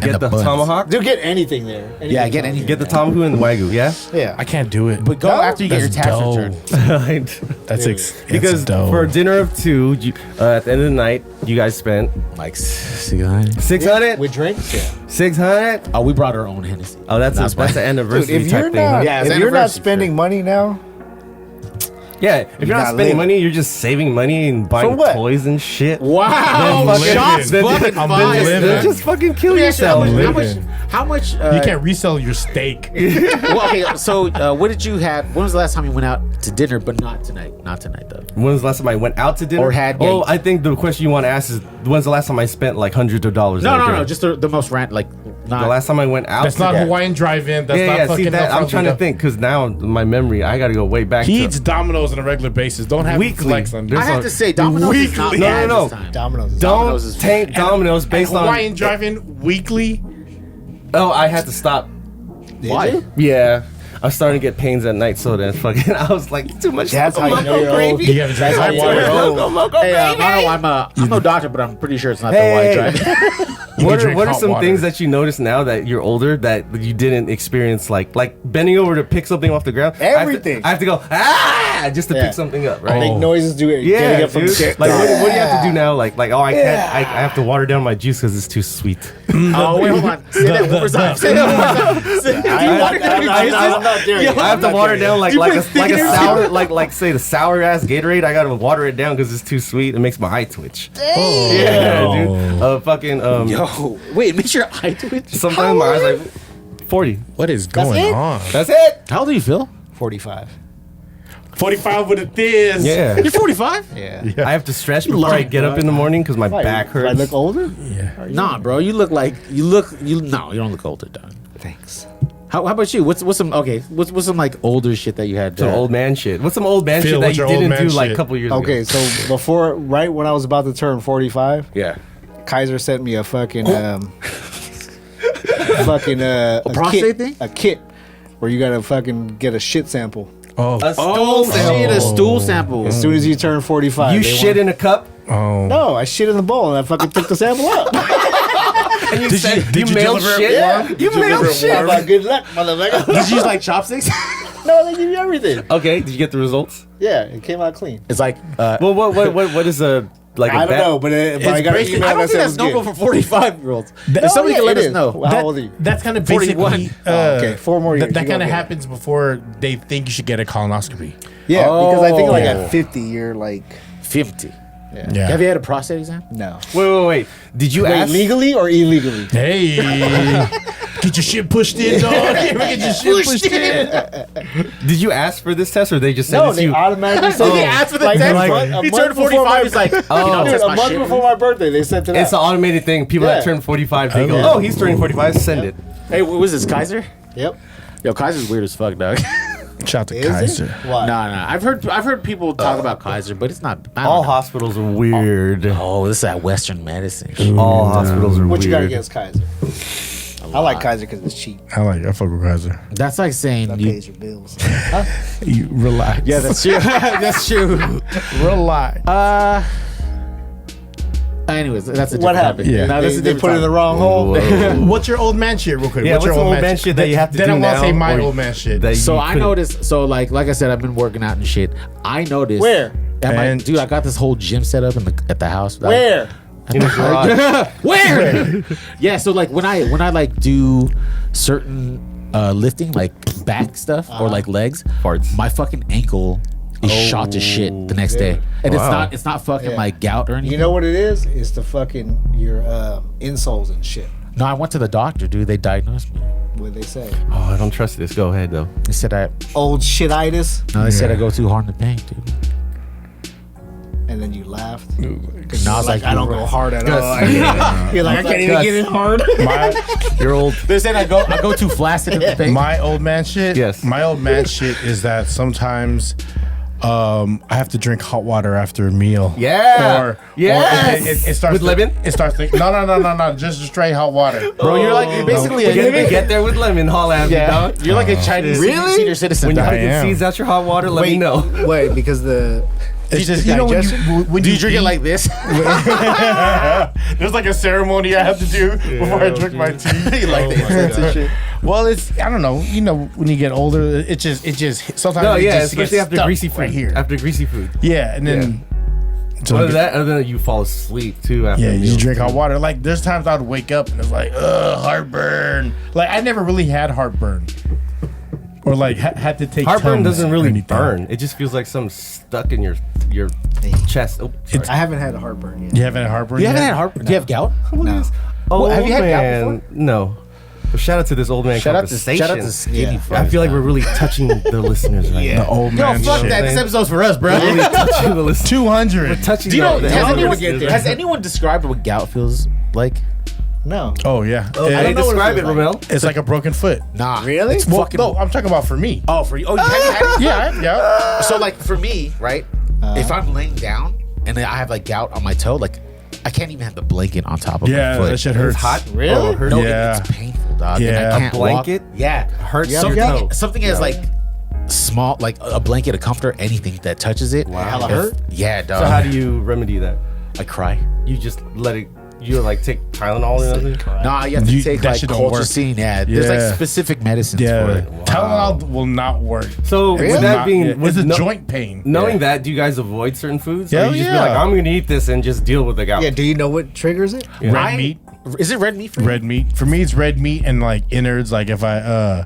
get the the buns. tomahawk, Dude, get anything there. Yeah, get anything. get the tomahawk and the Wagyu, yeah? Yeah. I can't do it. But go No, after you get your That's tax dope. return. That's Because dope. for a dinner of two, at the end of the night, you guys spent Like 600. 600? With drinks? Yeah. 600? Oh, we brought our own Hennessy. Oh, that's Not an Dude, anniversary if type you're thing. Huh? not, Yeah, it's if you're not anniversary, spending sure. money now, Yeah, if you're not not spending living. money, you're just saving money and buying what? toys and shit. Wow, Then shots living. fucking I'm fired. living. Then just fucking kill yourself. How much? Living. How much? You can't resell your steak. Well, okay. So, what did you have? When was the last time you went out to dinner? But not tonight. Not tonight, though. When was the last time I went out to dinner? Or had- Oh, yeah. I think the question you want to ask is when's the last time I spent like hundreds of dollars? No, on a no, dinner? no. Just the most rant. Like, not. the last time I went out. That's not Yeah. Hawaiian drive-in. That's Yeah, not yeah. fucking. See that? I'm trying to think because now my memory, I got to go way back. He to eats Domino's on a regular basis. Don't have Weekly. flex on this. I have to say, Domino's is not Weekly. bad No, no, this no. time. Domino's. Domino's is Don't taint Domino's based on. Hawaiian drive-in weekly. Oh, I had to stop. Why? Yeah. I was starting to get pains at night, so then fucking I was like, too much. That's how you know you're old. You gotta That's how drink you hot know water. you're old. Hey, I know I'm no doctor, but I'm pretty sure it's not Hey. the white drive. You What can are, drink what are hot some water. things that you notice now that you're older that you didn't experience, like bending over to pick something off the ground? Everything. I have to go just to Yeah. pick something up, right? Make Oh. noises, do it. Yeah, Getting it from dude. the chair. Like, what do you have to do now? Like, oh, I can't. I have to water down my juice because it's too sweet. Oh wait, hold on. Say that one more time. Say that one more time. Say- Do you want to get me I'm not daring you. I have to water down like You like put a, like a stickers? sour like say the sour ass Gatorade. I gotta water it down because it's too sweet. It makes my eye twitch. Yeah, dude. Fucking Yo, wait, make your eye twitch. Sometimes my eyes like 40. What is going it? on? That's it. How old do you feel? 45. 45 with a thiz. Yeah. You're 45. Yeah. I have to stretch before I lying, get up in the morning because my back Do I hurts. look older? Yeah. Nah, bro, you look like you look. No, you don't look older, dog. Thanks. How about you? What's some What's some like older shit that you had? Some old man shit. What's some old man Phil, shit that what's you your old didn't man do like a shit? couple years ago? Okay, so before, right when I was about to turn 45, Yeah. Kaiser sent me a fucking fucking a prostate kit, thing? a kit where you gotta fucking get a shit sample. Oh, A stool Oh sample. shit! A stool sample. As soon as you turn 45, You they shit in a cup oh. No, I shit in the bowl and I fucking took the sample up. and you said did you mailed deliver it shit. warm? You mailed shit. I'm like, good luck, motherfucker. Did you use like chopsticks? No, they give you everything. Okay, did you get the results? Yeah, it came out clean. It's like Well, what is a like a I don't bat- know, but I got an basically, email I don't that think said it that's was normal good. for 45-year-olds. No, Somebody yeah, can let it us is. know. Well, how old are you? That's kind of 41. basically. Okay, 4 more years. That You kind go of get it. happens before they think you should get a colonoscopy. Yeah, because I think like Oh. at 50, you're like, 50. Yeah. Have you had a prostate exam? no. Wait. Did you Wait, ask? legally or illegally? Hey, get your shit pushed in, dog. Get your shit pushed in. Did you ask for this test, or they just sent No, it to they you? automatically sent He it. asked for the Like, test. a month He turned before 45. my- He's like, Dude, test a my month shit. before my birthday, they sent it It's an out. automated thing. People that Yeah. turn 45, they go, Okay. "Oh, he's turning 45. Send it." Hey, what was this, Kaiser? Yep. Yo, Kaiser's weird as fuck, dog. Shout out to Is Kaiser. it? Why? Nah. I've heard people talk about Kaiser, but it's not. I don't All know. hospitals are weird. Oh, this is that Western medicine. All hospitals are What weird. you got against Kaiser? I like Kaiser because it's cheap. I fuck with Kaiser. That's like saying That you. pays your bills. Huh? You relax. Yeah, that's true. That's true. relax. Anyways, that's a What different happened? topic. Yeah. No, this is They different put it in the topic. wrong hole. Whoa. What's your old man shit, real quick? Yeah, what's the old man shit that you have to then do I want now, to say my or old man shit. that So you I couldn't- noticed. So like I said, I've been working out and shit. I noticed. Where? Dude, I got this whole gym set up at the house. Where? in the garage. Where? Yeah. So like when I like do certain lifting, like back stuff or like legs, Farts. my fucking ankle is shot to shit the next day, and Wow. it's not fucking Yeah. like gout or anything. You know what it is? It's the fucking your insoles and shit. No, I went to the doctor, dude. They diagnosed me. What they say? Oh, I don't trust this. Go ahead though. They said Old shititis, they said I go too hard in the paint, dude. and then you laughed. No, I was like, I don't you're go right. hard at Gus. all. You're like, I can't even Gus. get it hard. You're old. They said I go too flaccid in the paint. My old man shit. Yes. My old man shit is that sometimes I have to drink hot water after a meal. Yeah. Or Yes. it starts With lemon? It starts thinking, no, just straight hot water. Bro, you're basically Get there with lemon. Holla at me, dog. You're like a Chinese Really? senior citizen. When you're dog. I taking am. seeds out your hot water, let me know. Wait, because the It's just you know when Do you drink it like this? there's like a ceremony I have to do before I drink my tea. You like the incense and shit? Well, it's I don't know. You know when you get older, it just sometimes No, it yeah, just especially gets after stuck greasy food. right here. After greasy food. Yeah, and then so Other than that, you fall asleep too. After yeah, a you meal. drink hot water. Like there's times I'd wake up and it's like, heartburn. Like I never really had heartburn, or like had to take Heartburn Tums doesn't or really anything. burn. It just feels like something stuck in your chest. Oh, sorry. I haven't had a heartburn yet. You haven't had heartburn. You haven't yet? had heartburn? Do you have gout? No. Oh, have you had gout man. No. But shout out to this old man conversation. Shout out to Skinny. Yeah. Fuck. I feel like we're really touching the listeners right The now. old Yo, man fuck shit. that. This episode's for us, bro. Really touching the listeners. 200. Touching Do you know? the Has elders. anyone, has anyone described what gout feels like? No. Oh yeah. I Hey, don't know what it describe it, feels like. Rommel. It's like a broken foot. Nah. Really? It's Well, fucking. no, I'm talking about for me. Oh, for you. Oh, you had it? Yeah, yeah. So like for me, right? If I'm laying down and then I have like gout on my toe, like I can't even have the blanket on top of Yeah, my foot. that shit hurts. It's hot. Really? Oh, it hurts. No, Yeah. it's painful, dog. And Yeah. I A can't blanket? Walk. Yeah, Hurts Yeah, your yeah. toe. something as like small, like a blanket, a comforter, anything that touches it. Wow. Hella If- hurt? Yeah, dog. So how do you remedy that? I cry? You just let it. You like take Tylenol or something. Nah, you have to You- take that like shit don't work. colchicine. Yeah, there's Yeah. like specific medicines for Yeah. it. Tylenol will not work. So Really? with that Not- being, yeah, with it's a no- joint pain. knowing that, do you guys avoid certain foods? Or Hell you just be yeah. like, I'm gonna eat this and just deal with the gout. Yeah. Do you know what triggers it? Red I- meat. Is it red meat for you? Red meat. For me, it's red meat and like innards. Like if I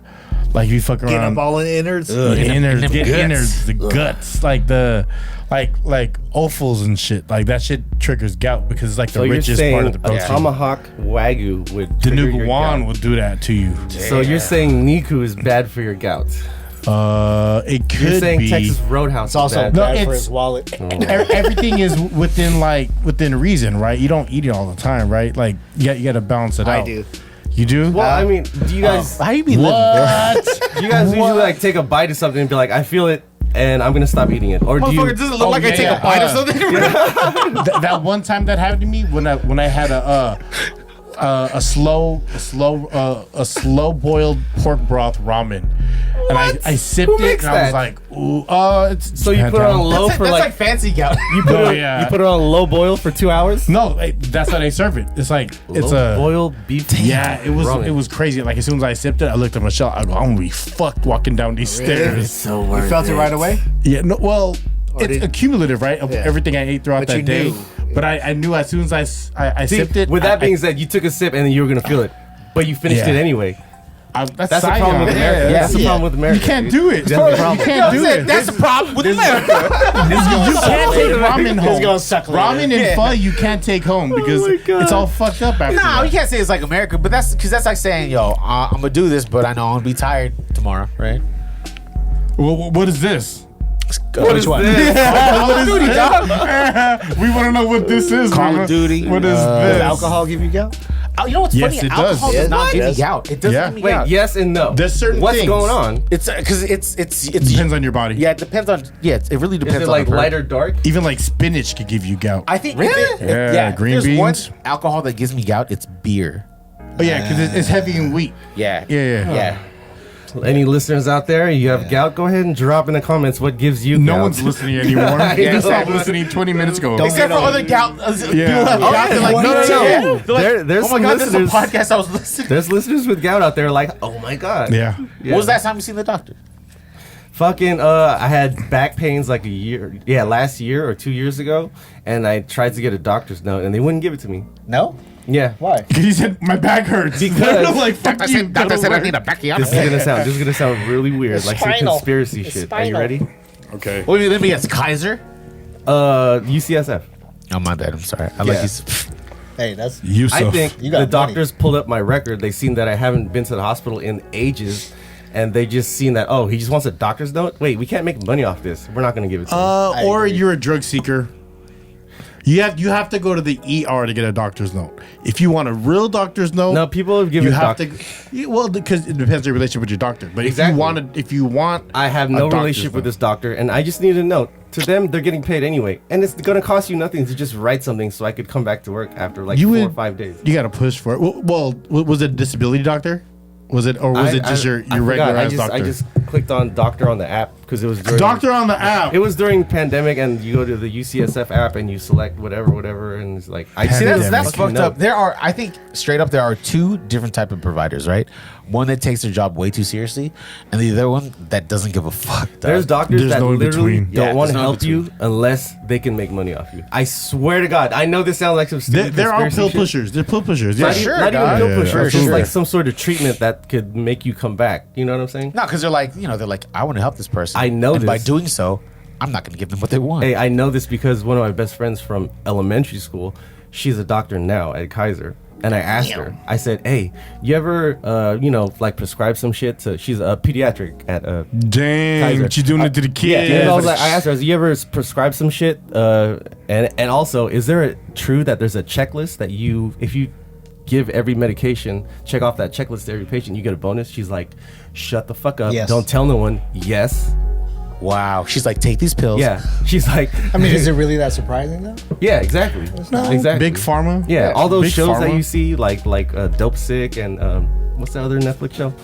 like if you fuck Get around. up all in innards. The In innards, them get guts. innards, the guts, like the like offals and shit. Like that shit triggers gout because it's like So the you're richest saying part of the a protein. tomahawk wagyu would The trigger your Nuguan gout. will do that to you. So you're saying Niku is bad for your gout? It could You're saying be. Texas Roadhouse It's also is bad. No, bad for it's- his wallet. Everything is within reason, right? You don't eat it all the time, right? Like you got to balance it out. I do. You do? Well, I mean, do you guys How you be living? What? do you guys usually like take a bite of something and be like, I feel it, and I'm gonna stop eating it, or do you? Motherfucker, does it look Oh, like I yeah, take yeah. a bite of something? That one time that happened to me when I had a slow boiled pork broth ramen, and I sipped Who it makes and I was that? like, ooh, it's So you put it on low for That's like like fancy gout. you put Oh, it yeah. you put it on low boil for 2 hours. no, that's how they serve it. It's like it's low a boiled beef. yeah. It ramen. was crazy. Like as soon as I sipped it, I looked at Michelle. I go, I'm gonna be fucked walking down these stairs. so You worth felt it right away? Yeah, no, well, it's did- accumulative, right? Of Yeah. everything I ate throughout But that you day. knew. But I knew as soon as I See, sipped it. with that I- being said, you took a sip and then you were gonna feel it, but you finished Yeah. it anyway. that's That's the problem with Saigon. America. Yeah, That's the problem with America. You can't do it. That's the problem. You can't do it. That's the problem with America. You can't take ramen home. gonna suck later. Ramen and pho you can't take home because my God. it's all fucked up after No, that. you can't say it's like America, but that's because that's like saying, yo, I'm gonna do this, but I know I'm gonna be tired tomorrow, right? Well, what is this? What is this? Call of Duty, dog. We want to know what this is. Call of mama. Duty. What is Does this? alcohol give you gout? Oh, you know what's Yes, funny? it does. Alcohol does Yeah, not give me yes. gout. It doesn't Yeah. give me Wait, gout. yes and no. There's certain What's things. going on? It's because it's It depends on your body. yeah, it depends on it really Is depends it on like the person. light or dark? Even like spinach could give you gout. I think Yeah, if green there's one beans. alcohol that gives me gout, it's beer. Oh yeah, because it's heavy in wheat. Yeah. Yeah. Yeah. Any listeners out there, you have gout? Go ahead and drop in the comments what gives you No gout. one's listening anymore. I They know. stopped listening 20 minutes ago. Except for other gout, people have Oh, gout. They're like, no, me no, too. no. Yeah. They're like, There's oh my some god, this is a listeners- podcast I was listening. There's listeners with gout out there like, oh my god. Yeah. Yeah. What was that time you seen the doctor? Fucking, I had back pains like last year or 2 years ago, and I tried to get a doctor's note, and they wouldn't give it to me. No? Yeah. Why? He said my back hurts. Because- like fuck you. Doctor go said I to need work. a backyard. This is gonna sound really weird, like some spinal. conspiracy It's shit. Are you spinal. ready? Okay. What do you mean? It's Kaiser? UCSF. Oh my bad. I'm sorry. I Yeah. like you. Hey, that's Yusuf. I think You got the money. doctors pulled up my record. They seen that I haven't been to the hospital in ages, and they just seen that. Oh, he just wants a doctor's note. Wait, we can't make money off this. We're not gonna give it to him. I Or agree. you're a drug seeker. You have to go to the ER to get a doctor's note. If you want a real doctor's note, No, people have given you have doc- to. Well, because it depends on your relationship with your doctor. But Exactly. if you want, I have a no doctor's relationship with note. this doctor, and I just need a note. To them, they're getting paid anyway, and it's gonna cost you nothing to just write something so I could come back to work after like You 4 or would- 5 days. You got to push for it. Well, was it a disability doctor? Was it, or was it just your I regular forgot. ass doctor? I just clicked on doctor on the app because it was during, Doctor on the app. It was during pandemic, and you go to the UCSF app and you select whatever, and it's like I See, that's Pandemic. fucked up. There are, I think, straight up, there are two different type of providers, right? One that takes their job way too seriously, and the other one that doesn't give a fuck. dog. There's doctors There's that no in literally between. Yeah, don't want there's to no in help you unless they can make money off you. I swear to God, I know this sounds like some stupid There are conspiracy pill shit. pushers. They're pill pushers. Yeah, Not, even, sure, not even dog. pill Yeah, pushers. yeah, It's just sure. like some sort of treatment that could make you come back. You know what I'm saying? No, because they're like, they're like, I want to help this person. I know and by this. doing so, I'm not going to give them what they want. Hey, I know this because one of my best friends from elementary school, she's a doctor now at Kaiser. And I asked her, I said, hey, you ever, like prescribe some shit to, she's a pediatric at, Damn, Kaiser. what you doing it to the kid? and I asked her, you ever prescribe some shit? And also, is there true that there's a checklist that if you give every medication, check off that checklist to every patient, you get a bonus? She's like, shut the fuck up. Yes. Don't tell no one. Yes. Wow. She's like, take these pills. Yeah. She's like, I mean, is it really that surprising though? yeah, exactly. Exactly. Big pharma. Yeah, all those Big shows that pharma. you see, like Dope Sick and what's the other Netflix show?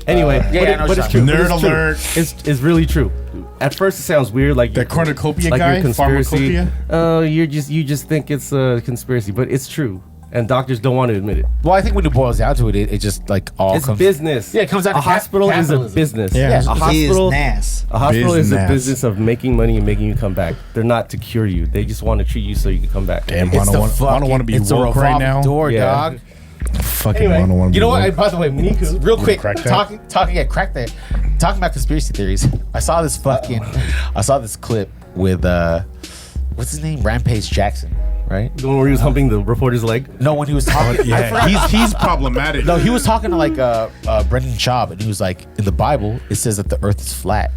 Anyway, I know but what it's you're true. talking but about. it's Nerd true. alert. It's really true. At first, it sounds weird, like That cornucopia like guy, your conspiracy. pharmacopoeia? Oh, you just think it's a conspiracy, but it's true, and doctors don't want to admit it. Well, I think when it boils down to it, it just like all It's comes. business. Yeah, it comes out A of hospital is a capitalism. business. Yeah. Yeah. A hospital. Nas. A hospital is a Business. business of making money and making you come back. They're not to cure you. They just want to treat you so you can come back. Damn, It's I the don't want fucking, to be it's a woke right revolving now. door, Yeah. dog. Fucking Anyway, I don't want to be You know what? woke. By the way, Niku. real quick, crack that? talking about conspiracy theories. I saw this clip with what's his name, Rampage Jackson, right? The one where he was humping the reporter's leg. No, when he was talking, I Yeah, forgot. he's problematic. No, he was talking to like Brendan Schaub, and he was like, in the Bible, it says that the Earth is flat.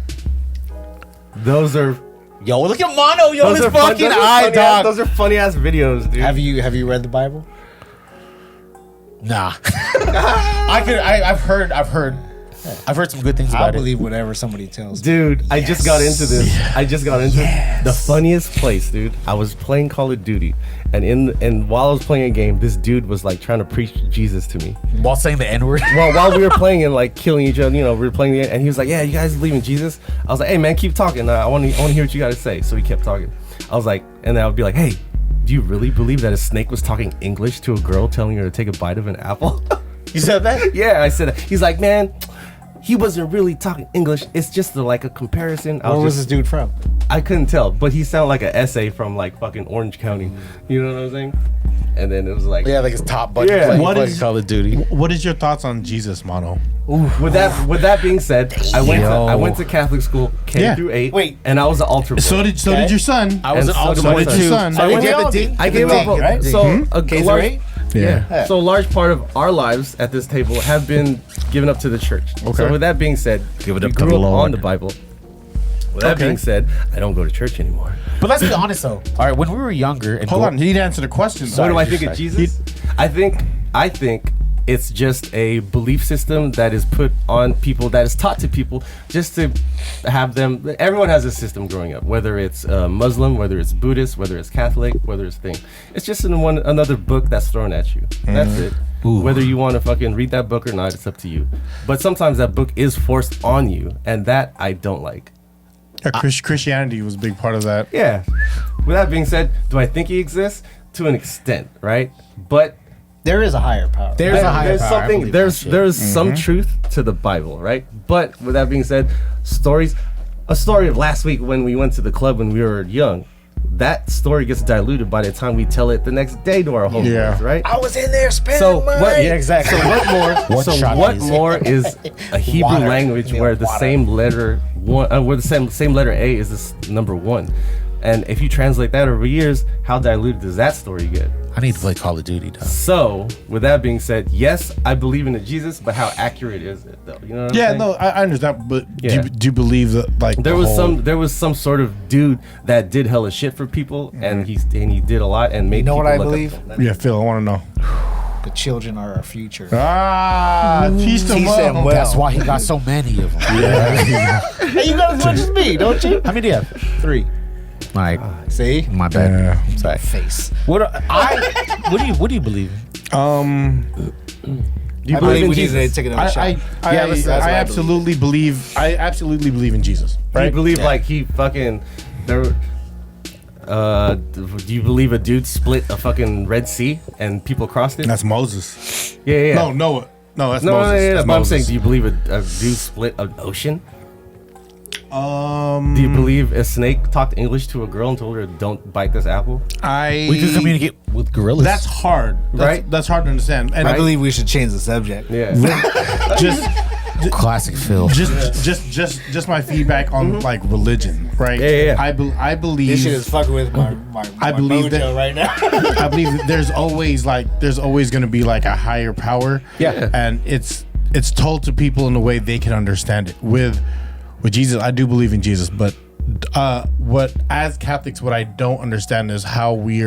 Those are Yo, look at Mono, yo, those his are fun- fucking those are eye, funny dog. ass- Those are funny ass videos, dude. Have you read the Bible? Nah, I've heard I've heard some good things I'll about it. believe whatever somebody tells me. Dude, I just got into this. I just got into the funniest place, dude. I was playing Call of Duty, and while I was playing a game, this dude was like trying to preach Jesus to me. While saying the N-word. Well, while we were playing and like killing each other, we were playing the, and he was like, "Yeah, you guys believe in Jesus?" I was like, "Hey, man, keep talking. I want to hear what you got to say." So he kept talking. I was like, and then I would be like, "Hey, do you really believe that a snake was talking English to a girl telling her to take a bite of an apple?" You said that? Yeah, I said that. He's like, "Man, he wasn't really talking English. It's just like a comparison." Where was this dude from? I couldn't tell, but he sounded like an essay from like fucking Orange County. You know what I'm saying? And then it was like, Yeah, like his top buddy Yeah. playing What fucking is- Call of Duty. What is your thoughts on Jesus, Mono? With that being said, I Yo. went to Catholic school K Yeah. through 8. Wait. and I was an altar boy. So did your son. I was And an so did altar my boy son. too. Son. So I we think get we the all ding. did. I gave up. Right? So a K through large, 8? Yeah. So a large part of our lives at this table have been given up to the church. Okay. So with that being said, Give it we up to grew the up Lord. on the Bible. With that Okay. being said, I don't go to church anymore. But let's be honest though. All right, when we were younger and Hold on, he didn't answer the question. So what do I think you're of Jesus? I think it's just a belief system that is put on people, that is taught to people just to have them. Everyone has a system growing up, whether it's Muslim, whether it's Buddhist, whether it's Catholic, whether it's thing. It's just another book that's thrown at you. That's it. Ooh. Whether you want to fucking read that book or not, it's up to you. But sometimes that book is forced on you, and that I don't like. Yeah, Christianity was a big part of that. Yeah. With that being said, do I think he exists? To an extent, right? But There is a higher power. There's a higher there's power. I something believe there's that shit. there's some truth to the Bible, right? But with that being said, a story of last week when we went to the club when we were young, that story gets diluted by the time we tell it the next day to our homeboys, Yeah. right? I was in there spending So money. what? Yeah, exactly. So what more? One so shot, what please. more is a Hebrew Water. language Yeah, where the water. same letter where the same letter A is this number one, and if you translate that over years, how diluted does that story get? I need to play Call of Duty, dog. So, with that being said, yes, I believe in a Jesus, but how accurate is it, though? You know what I'm Yeah, saying? no, I understand, but Yeah. do you believe that like There the was whole- there was some sort of dude that did hella shit for people, and he did a lot and made You know what people I look believe? up to him. Yeah, Phil, I want to know. The children are our future. Teach them Teach them well. well. That's why he got so many of them. Hey, you got as much as me, don't you? How many do you have? 3. Like, See? my bad. Yeah. Sorry. Face. What do you believe in? Do you I believe believe in we need to Jesus? take another shot. I that's what I absolutely believe. I absolutely believe in Jesus. Do you Right? believe like he fucking there? Do you believe a dude split a fucking Red Sea and people crossed it? That's Moses. Yeah. No, Noah. No, that's No, Moses. yeah, That's but I'm saying, Moses. do you believe a dude split an ocean? Um, Do you believe a snake talked English to a girl and told her, "Don't bite this apple"? We can communicate with gorillas. That's hard, Right? That's hard to understand. And I believe we should change the subject. Yeah. just, classic Phil. just my feedback on like religion, right? Yeah. I believe This shit is fucking with my I believe mojo that- right now. I believe that there's always going to be like a higher power. Yeah. And it's told to people in a way they can understand it. With Jesus, I do believe in Jesus, but what as Catholics, what I don't understand is how we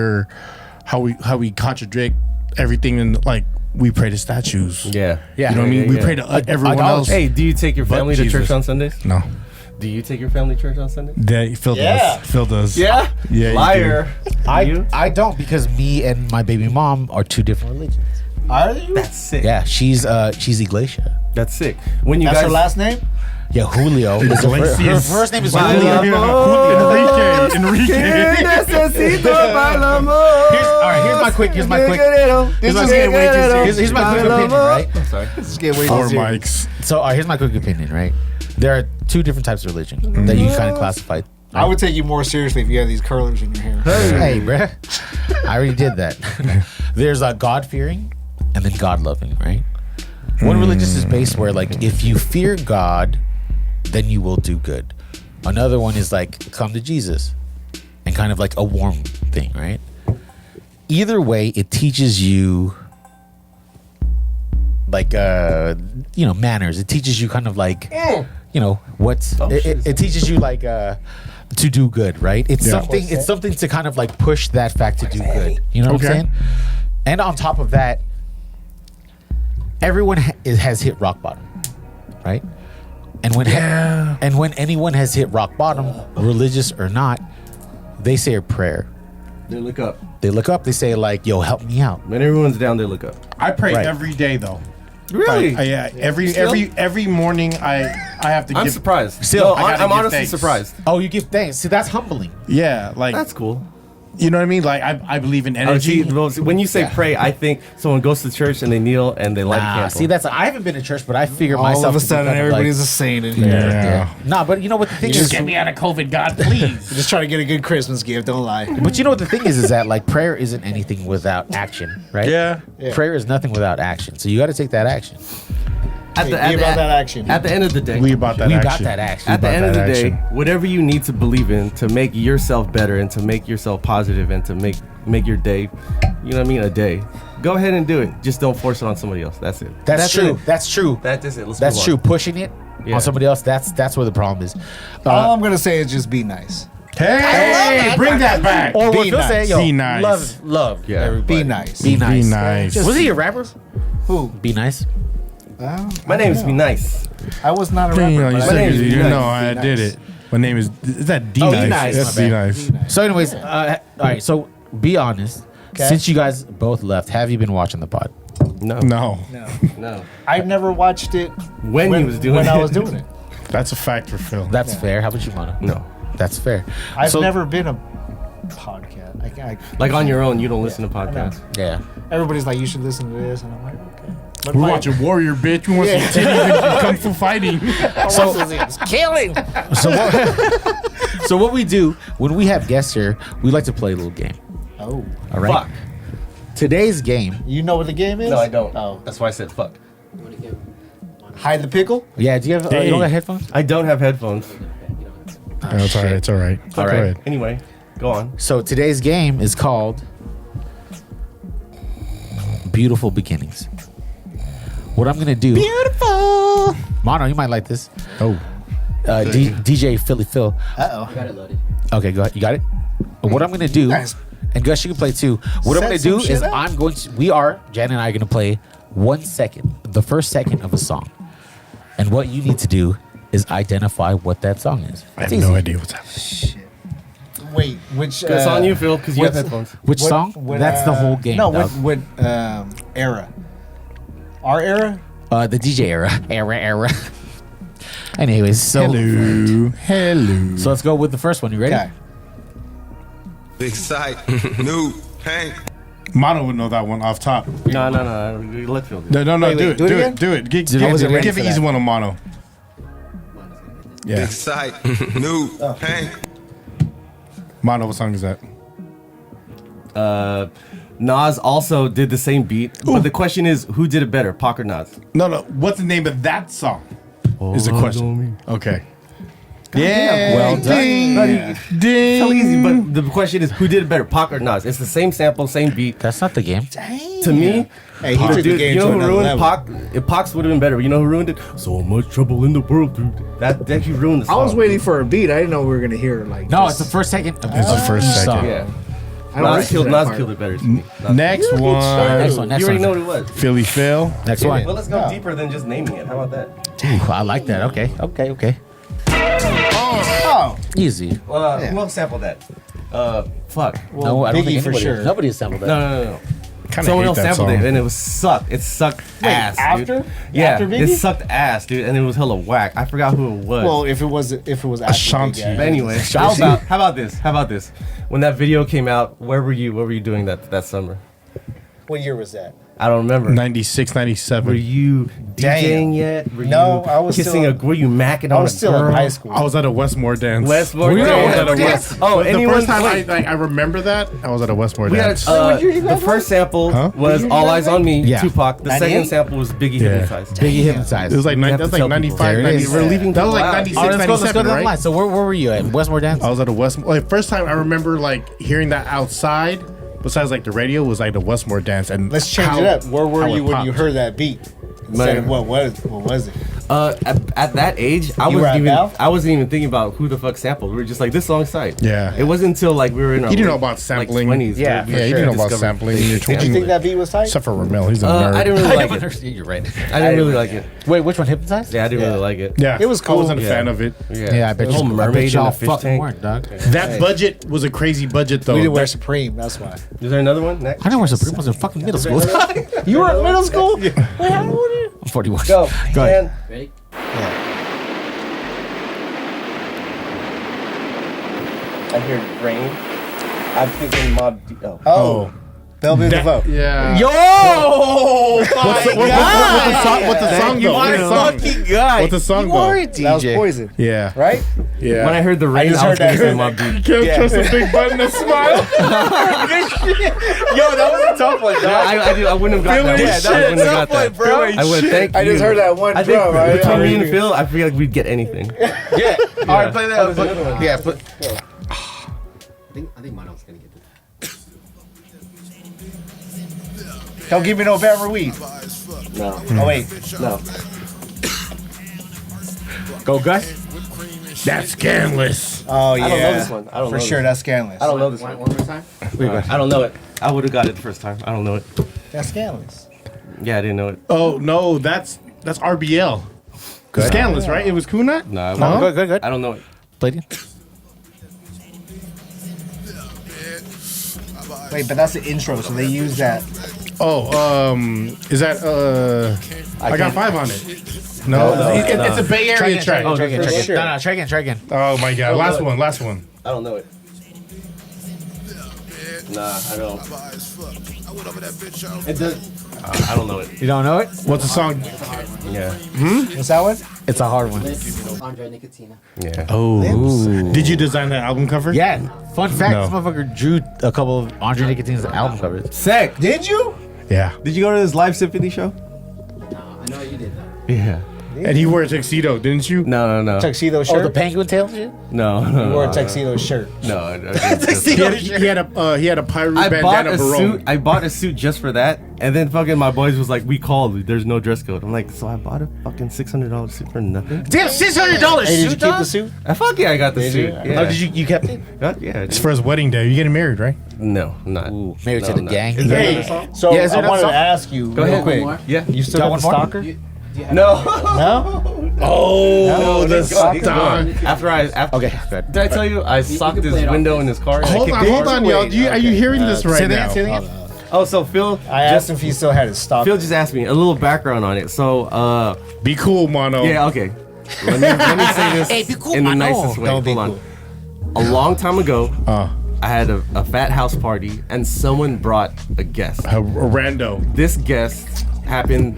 contradict everything, and like we pray to statues. Yeah. Yeah. You know what I mean? We yeah. pray to everyone else. Hey, do you take your But family to church Jesus. on Sundays? No. Do you take your family to church on Sunday? Phil Yeah. does. Phil does. Yeah. Yeah, you Liar. You? I don't, because me and my baby mom are two different religions. Are you? That's sick. Yeah, she's Iglesia. That's sick. When you That's guys her last name? Yeah, Julio. Is her Iglesias. first name is Bailamos. Julio. Enrique. Necesito Here's my quick This is getting way too serious. Here's my quick opinion, right? Sorry. This is getting way Four too serious. mics. So here's my quick opinion, right? There are two different types of religion that you kind of classify. I would take you more seriously if you had these curlers in your hair. Hey, bruh. I already did that. There's God-fearing and then God-loving, right? One religion is based where, like, if you fear God, then you will do good. Another one is like, come to Jesus, and kind of like a warm thing, right? Either way, it teaches you like manners. It teaches you kind of like it teaches you like to do good, right? It's Yeah. something to kind of like push that fact to do good. You know what I'm Okay. saying? And on top of that, everyone has hit rock bottom. right? And when anyone has hit rock bottom, religious or not, they say a prayer. They look up. They look up. They say like, "Yo, help me out." When everyone's down, they look up. I pray Right. every day though. Really? Yeah. Every morning I have to I'm give. surprised. Still, No, I gotta I'm give honestly thanks. surprised. Oh, you give thanks. See, that's humbling. Yeah, like That's cool. you know what I mean. Like I believe in Oh, energy. see, well, when you say Yeah. pray, I think someone goes to church and they kneel and they light a Nah, candle. see, that's I haven't been to church, but I figure All myself of a to be sudden, kind of everybody's like, a saint in here. Yeah. Nah, but you know what the thing is? Just get me out of COVID, God, please. Just trying to get a good Christmas gift. Don't lie. But you know what the thing is that like prayer isn't anything without action, right? Yeah. Prayer is nothing without action. So you got to take that action. at Be about that action. At the end of the day, We about that We got action. that action. at the about end of the that day, action. whatever you need to believe in to make yourself better and to make yourself positive and to make your day, you know what I mean, a day. Go ahead and do it. Just don't force it on somebody else. That's it. That's true. It. That's true. That is it. Let's That's move true. on. Pushing it Yeah. on somebody else. That's where the problem is. All I'm gonna say is just be nice. Hey, bring that back. Or what Be Phil nice. say, yo, Be nice. love, Yeah. everybody. Be nice. Be nice. Be nice. Just Was he be- a rapper? Who? Be nice. My name is Be Nice. I was not a rapper. You know, you but I said name did is you Be be know nice. I did it. My name is that D Oh, nice. D Nice, That's my D bad. nice. So, anyways, all right. So, be honest. Okay. Since you guys both left, have you been watching the pod? No. No, No. I never watched it When he was doing when it. I was doing it. that's a fact for Phil. That's fair. How about you, Mono? No. That's fair. I've So- never been a podcast. Like on your own, you don't listen to I know. podcasts. Yeah. Everybody's like, you should listen to this, and I'm like, okay. But We're my- watching Warrior, bitch. We want some titties and kung fu fighting. So, killing. So what we do when we have guests here, we like to play a little game. Oh, All right. Fuck. Today's game. you know what the game is? No, I don't. Oh, That's why I said fuck. hide the pickle. Yeah. Do you have? You don't got headphones? I don't have headphones. No, it's all right. It's all right. All Go right. ahead. Anyway, go on. So today's game is called Beautiful Beginnings. What I'm gonna do? Beautiful. Mono, you might like this. Oh, DJ Philly Phil. Uh oh. Got it loaded. Okay, go ahead. You got it. What I'm gonna do, Nice. and Gus, you can play too. What I'm Set gonna some do shit is up. we are Jan and I are gonna play 1 second, the first second of a song, and what you need to do is identify what that song is. I have It's no easy. idea what's happening. Wait, which? It's on you, Phil, because you have what's- headphones. Which song? what, That's the whole game. No, dog. what era? Our era? The DJ era. Anyways, so Hello. so let's go with the first one. You ready? Okay. Big sight, new paint. Mono would know that one off top. No. Let Phil do it. No. Wait, Do wait, it. do it Do again? it. Do it. Give I wasn't ready give for an easy that. one on Mono. Yeah. Big sight, new paint. Mono, what song is that? Nas also did the same beat, but the question is, who did it better, Pac or Nas? No. What's the name of that song? Is the question. Okay. Yeah. Well done. Ding. So easy, but the question is, who did it better, Pac or Nas? It's the same sample, same beat. That's not the game. To me, Hey, he took the dude, game you to know who another ruined level. Pac? If Pac's would have been better, you know who ruined it? So much trouble in the world, dude. That actually ruined the I song. was waiting for a beat. I didn't know we were gonna hear like. No, just- it's the first second. Of It's the first each second. song. Yeah. I don't Nas listen to killed, that Nas part. killed it better to me. Nas- Next one. Next one. Next You already know one. what it was. Philly Phil. Next Well, one. let's go deeper than just naming it. How about that? Ooh, I like that. Okay. Oh, Easy. Who else sampled that? Fuck. well, No, I don't Biggie think for anybody. sure. Nobody has sampled that. No. Kinda Someone hate else that sampled song. it, and it was sucked. It sucked ass. after? Dude. Yeah, After it Biggie? sucked ass, dude, and it was hella whack. I forgot who it was. Well, if it was after Ashanti. Biggie, But anyway, how about this? When that video came out, where were you? What were you doing that summer? What year was that? I don't remember. 96, Were 97. you DJing yet? Were No, you I was kissing still- were you macking on I was a still girl? in high school. I was at a Westmore dance. Westmore I was dance. at a Yes. Oh, the anyone- first time wait. I remember that, I was at a Westmore We had dance. what year you the graduated? first sample Huh? was All Eyes on Me, Yeah. Tupac. The 98? second sample was Biggie Yeah. Hypnotized. Biggie hypnotized. It was like You have that was to like tell people. 95, There it 90, is. we're leaving. That was like Wow. 96, All right, let's go 97, down the line. right? So where were you at? Westmore Dance? I was at a Westmore. Like first time I remember like hearing that outside. Besides like the radio was like the Westmore dance and Let's change how- it up. Where were how it you when you popped. heard that beat? Instead of what was it? At that age, I You were at Valve? wasn't even thinking about who the fuck sampled. We were just like, this song's tight. Yeah. It wasn't until like we were in our You didn't know late, about sampling. like 20s. Yeah, Yeah, you didn't know about Discovered. sampling in your 20s. Did you think that beat was tight? Except for Rommel, he's a nerd. I didn't really like it. You're right. I didn't really like it. Wait, which one? Hypnotized? Yeah, I didn't Yeah. really like it. Yeah, It was I cool. wasn't a Yeah. fan of it. Yeah, I bet The whole you. I mermaid bet in y'all a fish fucking tank. weren't, dog. That budget was a crazy budget, though. We didn't wear Supreme, that's why. Is there another one? Next? I didn't wear Supreme. I was in fucking middle school. You were in middle school? I'm 41. Go. Go ahead. Ready? I hear rain. I'm thinking Mob. Oh. They'll be the vote. Yeah. Yo! What's the song though? What's the song? guy. What's the song You are a though? DJ. That was Poison, Yeah. right? Yeah. When I heard the rain, just I was heard gonna that. say Mob Deep. Can't Yeah. trust a big button to smile. Yo, that was a tough one, dog. I wouldn't have got that. Yeah, one. that I was wouldn't a have got tough one, that. bro. I would thank you. I just heard that one I think drum. Right? between me and Phil, I feel like we'd get anything. Yeah. All right, play that. Yeah, but I think Mono's gonna get this. Don't give me no Bama weed. No. Oh, wait. No. go, Gus. That's scandalous. Oh, yeah. I don't know this one. I don't For know sure, this. that's scandalous. I don't know this One one. more time. I don't know it. I would have got it the first time. I don't know it. That's scandalous. Yeah, I didn't know it. Oh no, that's RBL. Scandalous, right? It was Kunat. No, Good, good, good. I don't know it. Play it. Wait, but that's the intro, so they use that. Oh, is that I got 5 on it. No, it's a Bay Area track. Try again, for try again. sure. No, try again. Oh my god, last one. I don't know it. Nah, I don't. It does. I don't know it. You don't know it? What's the song? Yeah. What's that one? It's a hard one. Andre Nicotina. Yeah. Oh, did you design that album cover? Yeah. Fun fact: No. this motherfucker drew a couple of Andre Nicotina's album covers. Sick. Did you? Yeah. Did you go to this live symphony show? No, I know you did though. Yeah. And he wore a tuxedo, didn't you? No. Tuxedo shirt? Oh, the penguin tail shit. No. He wore a tuxedo shirt. No. He had a Pyru I bought bandana a barone. suit. I bought a suit just for that, and then fucking my boys was like, "We called. There's no dress code." I'm like, "So I bought a fucking $600 suit for nothing?" Damn, $600 Hey, did you suit, keep dog? the suit? Fuck yeah, I got the Did suit. you? Yeah. Oh, did you kept it? Yeah. It's for his wedding day. You're getting married, right? No, not. Ooh, married to No, the not. gang. Hey, so Yeah, is there I another wanted song? to ask you Go real ahead. quick. One more? Yeah. You still Got got the one more? stalker? No. No? Oh, the stalker. stock. After Okay, good. Did I tell you I socked can his play it window off. in his car? and I Hold kicked on, his hold car? on, y'all. Are you hearing this Say right that now? again, say that again. Oh, so Phil. I asked him if he still had his stalker. Phil just asked me a little background on it. So, Be cool, Mono. yeah, okay. Let me say this Hey, be cool, in the Mano. nicest way. Don't be Hold on. cool. A long time ago, Uh, I had a fat house party, and someone brought a guest. a rando. This guest happened.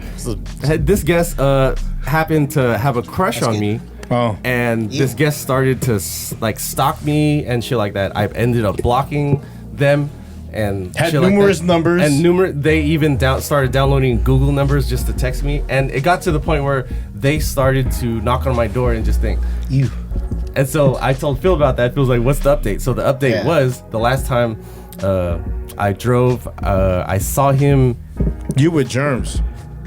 This guest happened to have a crush on me. Oh. And this guest started to like stalk me and shit like that. I ended up blocking them and Had shit like numerous that. numbers. And they even started downloading Google numbers just to text me. And it got to the point where they started to knock on my door and just think, You. and so I told Phil about that. Phil's like, "What's the update?" So the update Yeah. was the last time I drove. I saw him. You with germs.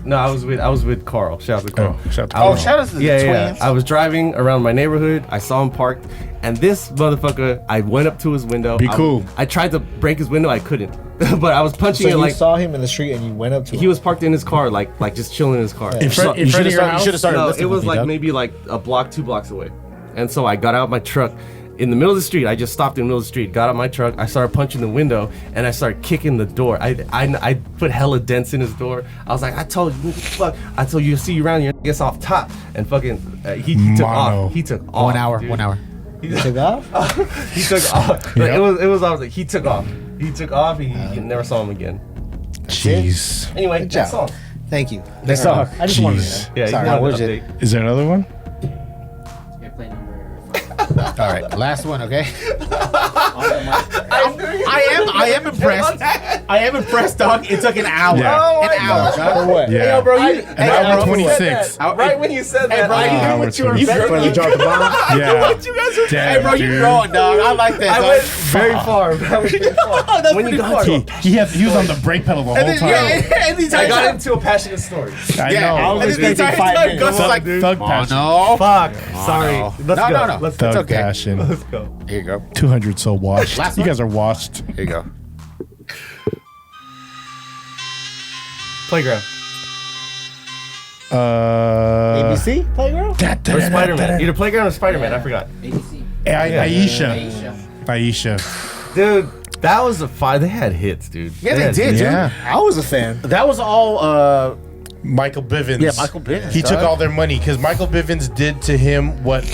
No, I was with Carl. Shout out to Carl. Oh, shout out to I Carl. was- shout out to the yeah. twins. I was driving around my neighborhood. I saw him parked, and this motherfucker. I went up to his window. Be cool. I tried to break his window. I couldn't, but I was punching So it you like saw him in the street and you went up to him? he was parked in his car, like just chilling in his car. In front of your house? You should have started No, listening it was with me, like dog. maybe like a block, 2 blocks away. And so I got out my truck in the middle of the street. I just stopped in the middle of the street, got out my truck. I started punching the window and I started kicking the door. I put hella dents in his door. I was like, I told you, fuck. I told you, see you around here, gets off top. And fucking, he took Mono. off. He took off. 1 hour, dude. 1 hour. You took off? He took off. Like, Yep. it was, I was like, he took off. He took off. He never saw him again. Jeez. Anyway, Good that's job. all. Thank you. Next song. I just wanted to Jeez. know. Yeah, Sorry. he wanted what an is it? update. Is there another one? Okay, play number 5. All right, last one, okay? I am impressed. I am impressed, dog. It took an hour. Yeah. An hour, dog. For what? Yeah. Hey, yo, bro, you, An hour 26. Right when you said that, bro, I you knew hour what you were 26. For the betting. drop the bomb? Yeah. What you guys were Damn, Hey, bro, you dude. growing, dog. I like that. I dog. went very far. That was pretty far. When you got to He was on the brake pedal the whole And then, time. yeah, and the entire I got time- into a passionate story. I Yeah, know. and then the entire time, Gus was like, Thug "Oh passion. no, Fuck. Sorry. no. Let's No, go. no, no. Let's Thug It's okay. passion. Let's go. Here you go. 200 so washed. Last You one? guys are washed. Here you go. Playground. ABC Playground? Or Spider-Man. Either Playground or Spider-Man. I forgot. ABC. Aisha. Aisha. Aisha. Dude, that was a fire. They had hits, dude. Yeah, they had did, hits. dude. Yeah. I was a fan. That was all. Michael Bivins. Yeah, Michael Bivins, He took dog. all their money because Michael Bivins did to him what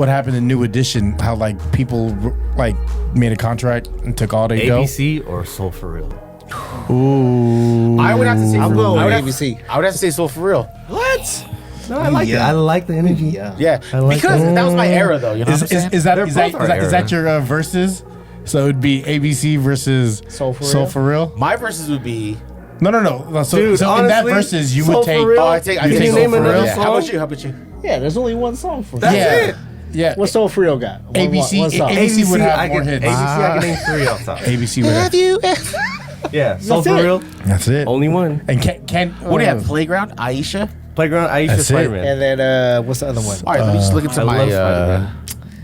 happened in New Edition. How like people like made a contract and took all their dough. ABC or Soul for Real. Ooh. I would have to say. I'm going I would with have- ABC. I would have to say Soul for Real. What? No, I like it. I like the energy. Yeah, I like because that. that was my era, though. You know what I'm saying? Is that They're is that, both is that, our is that your verses? So it'd be ABC versus Soul for Soul Real? for Real. My verses would be. No. So, Dude, so in that honestly, verses you Soul would for take. Real? Oh, I take. I You take take Soul Soul for for Real. Real? Yeah. How about you? How about you? Yeah, there's only one song for That's Yeah. it. Yeah. What Soul for Real got? ABC One song. ABC would have I more can, hits. ABC, I can name 3 off top. ABC would have. Yeah, Soul That's for it. Real. That's it. Only one. And can What do you have? Playground, Aisha. Playground, Aisha, That's it. Spider-Man. And then what's the other one? All right, let me just look into I my. love Spider-Man.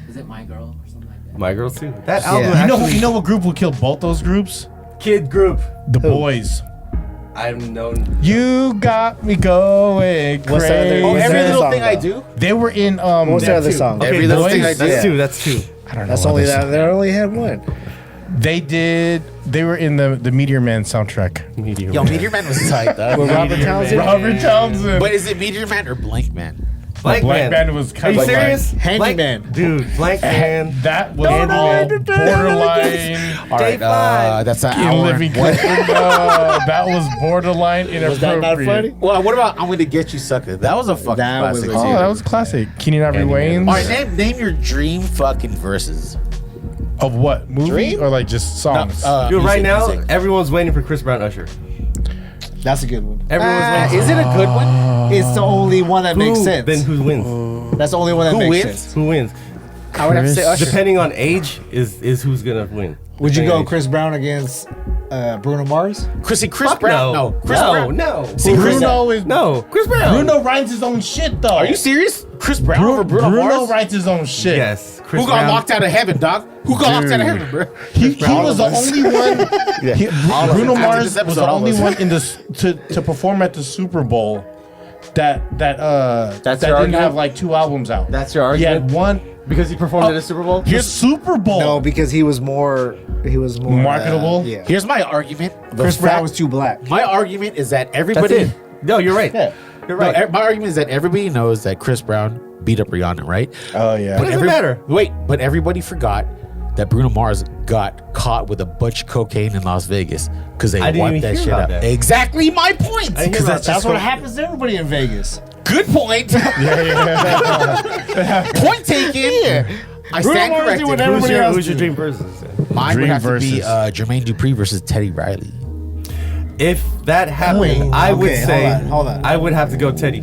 Is it My Girl or something like that? My Girl too. That Yeah. album You know what group would kill both those groups? Kid Group. The Boys. I've known. You got me going crazy. What's the other- Oh, What's every that little song, thing I though? do. They were in What's the That other too. song? Okay, Every little thing I Boys? do. That's Yeah. 2. That's 2. I don't know. That's what only this- that. They only had one. They were in the Meteor Man soundtrack. Yo, Meteor Man was tight, though. With Robert Townsend. Robert Townsend. But is it Meteor Man or Blank Man? Black Man was Are kind you of serious? Handyman. Dude, Blank Man. That was No, no, all no, no, borderline. All right, that's an In hour. living What? That was borderline Was that not inappropriate. funny? Well, what about I'm Gonna Get You Sucker? That was a fucking That was classic. a- Oh, that was classic. Keenan Ivory Wayans. All right, name your dream fucking verses. Of what movie Dream? or like just songs? Dude, right now, music. everyone's waiting for Chris Brown Usher. That's a good one. Everyone's waiting. Is it a good one? It's the only one that makes Who? sense. Then who wins? That's the only one that Who makes wins? sense. Who wins? I would have to say Usher. Depending on age, is who's gonna win. Would you Depending go on age. Chris Brown against Bruno Mars? Chris Fuck Brown. no. Chris no, Brown. no. See, Chris, Bruno is No, Chris Brown. Bruno writes his own shit though. are you serious? Chris Brown over Bruno Mars? writes his own shit. Yes, Chris Who got Brown. locked out of heaven, dog? Who got locked out of heaven, bro? He was the only one. Bruno After Mars this episode, was the all of only us. one in to perform at the Super Bowl that That's that your didn't argument? have like 2 albums out. That's your He argument? had one. Because he performed at a Super Bowl. Here's Super Bowl. No, because he was more. Marketable? Yeah. Here's my argument. The Chris Brown fact- was too black. My argument is that That's everybody. it. No, you're right. Yeah. You're No, right. my argument is that everybody knows that Chris Brown beat up Rihanna, right? Oh yeah. What does it matter? Wait, but everybody forgot that Bruno Mars got caught with a bunch of cocaine in Las Vegas because they I didn't wiped even that hear shit about out. that. Exactly my point. I didn't hear about That's what happens to everybody in Vegas. Good point. Point taken. I Bruno stand Mars did what corrected. everybody else Who's your did. dream versus? Mine would Dream have to be versus. Jermaine Dupri versus Teddy Riley. If that happened, Wait, I would okay, say hold on. I would have to go Teddy.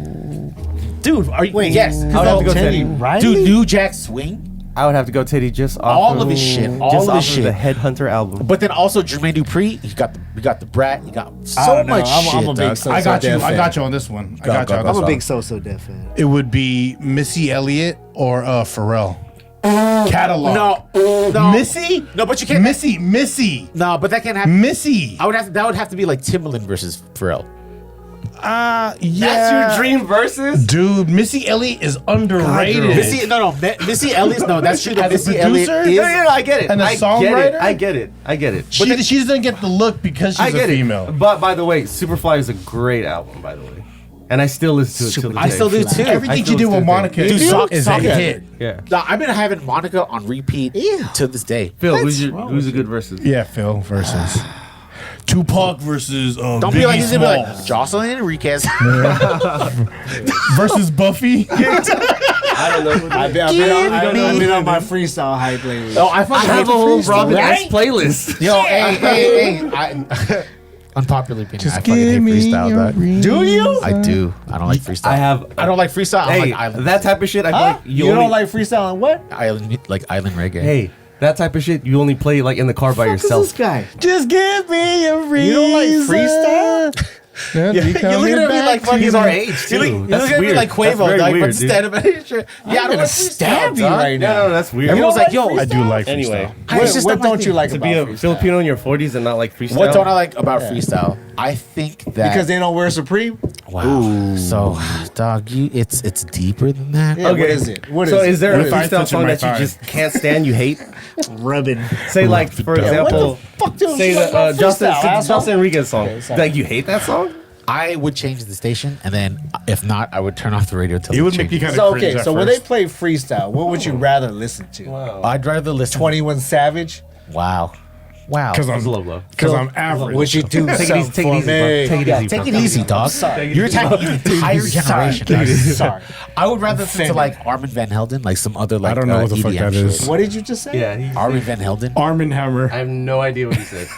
Dude, are you? Wait, yes. I would have to go Teddy Teddy. Riley? Dude, New Jack Swing. I would have to go Teddy just off All of his shit, all just of off his of the shit. Headhunter album. But then also Jermaine Dupri, he got the Brat, he got I so don't know. much I'm shit. a big dog. So I got you. Def I fan. got you on this one. I Go, got go, you on go. this I'm a one. big So Def fan. It would be Missy Elliott or Pharrell. Catalog. No, Missy? No, but you can't. Missy. No, but that can't happen. Missy. That would have to be like Timbaland versus Pharrell. Yeah. That's your dream versus? Dude, Missy Elliott is underrated. Missy Elliott. No, that's true. That As a Missy Elliott producer? is. No, I get it. And a I songwriter? get it. I get it. She doesn't get the look because she's I get a female. it. But by the way, Superfly is a great album, by the way. And I still listen to it till the I day. still do too. Everything I she did still with do. Monica Dude, is Sock- a Sock- hit. Yeah. No, I've been having Monica on repeat to this day. Phil, who's a good versus? Yeah, Phil versus Tupac versus Don't Biggie be like he's gonna be Smalls like Jocelyn Enriquez. versus Buffy. I don't know. I've been on my freestyle hype lately. Oh, I I fucking have hate a whole freestyle. Robin S playlist. Yo, hey. Unpopular opinion. I fucking hate freestyle, dog. Do you? I do. I don't like freestyle. I don't like freestyle. I Hey, like island. that type of shit. I feel like You only, don't like freestyle and what? island reggae. Hey, that type of shit. You only play like in the car by yourself. This guy. Just give me a reason. You don't like freestyle? You look at me like fucking. He's our age too. You That's look at me weird. like That's Quavo, very dog. weird, But dude. instead of yeah, I don't gonna like stab freestyle, you dog. right now. No, that's weird. Everyone's like, yo, I do like Anyway, freestyle. it's just What not my don't you thing. like to about be a freestyle? Filipino in your 40s and not like freestyle. What don't I like about freestyle? I think that Because they don't wear Supreme? wow. So, dog, it's deeper than that. Yeah, what is it? What so is it? is there What a if I freestyle touch song my that you thigh? just can't stand, you hate? Rubbing. Say like, for example, Fuck dude, say you like the Justin freestyle, asshole? Justin Enriquez song. Okay, sorry. Like you hate that song? I would change the station, and then if not, I would turn off the radio till It it would make you changes. kind of So, cringe okay, at so when they first. play freestyle, what would you rather listen to? I'd rather listen. 21 Savage? Wow. Because It's I'm, low. because I'm average. Would you do Take it something easy, take it for easy, bro. me? Take it Yeah, easy, take bro. it easy, dog. Sorry. You're attacking the entire generation. Sorry. dog. Sorry. I would rather listen to Offended. like Armin van Helden, like some other like I don't know what the fuck EDM that shit. is. What did you just say? Yeah, Armin van Helden. Arm and Hammer. I have no idea what he said.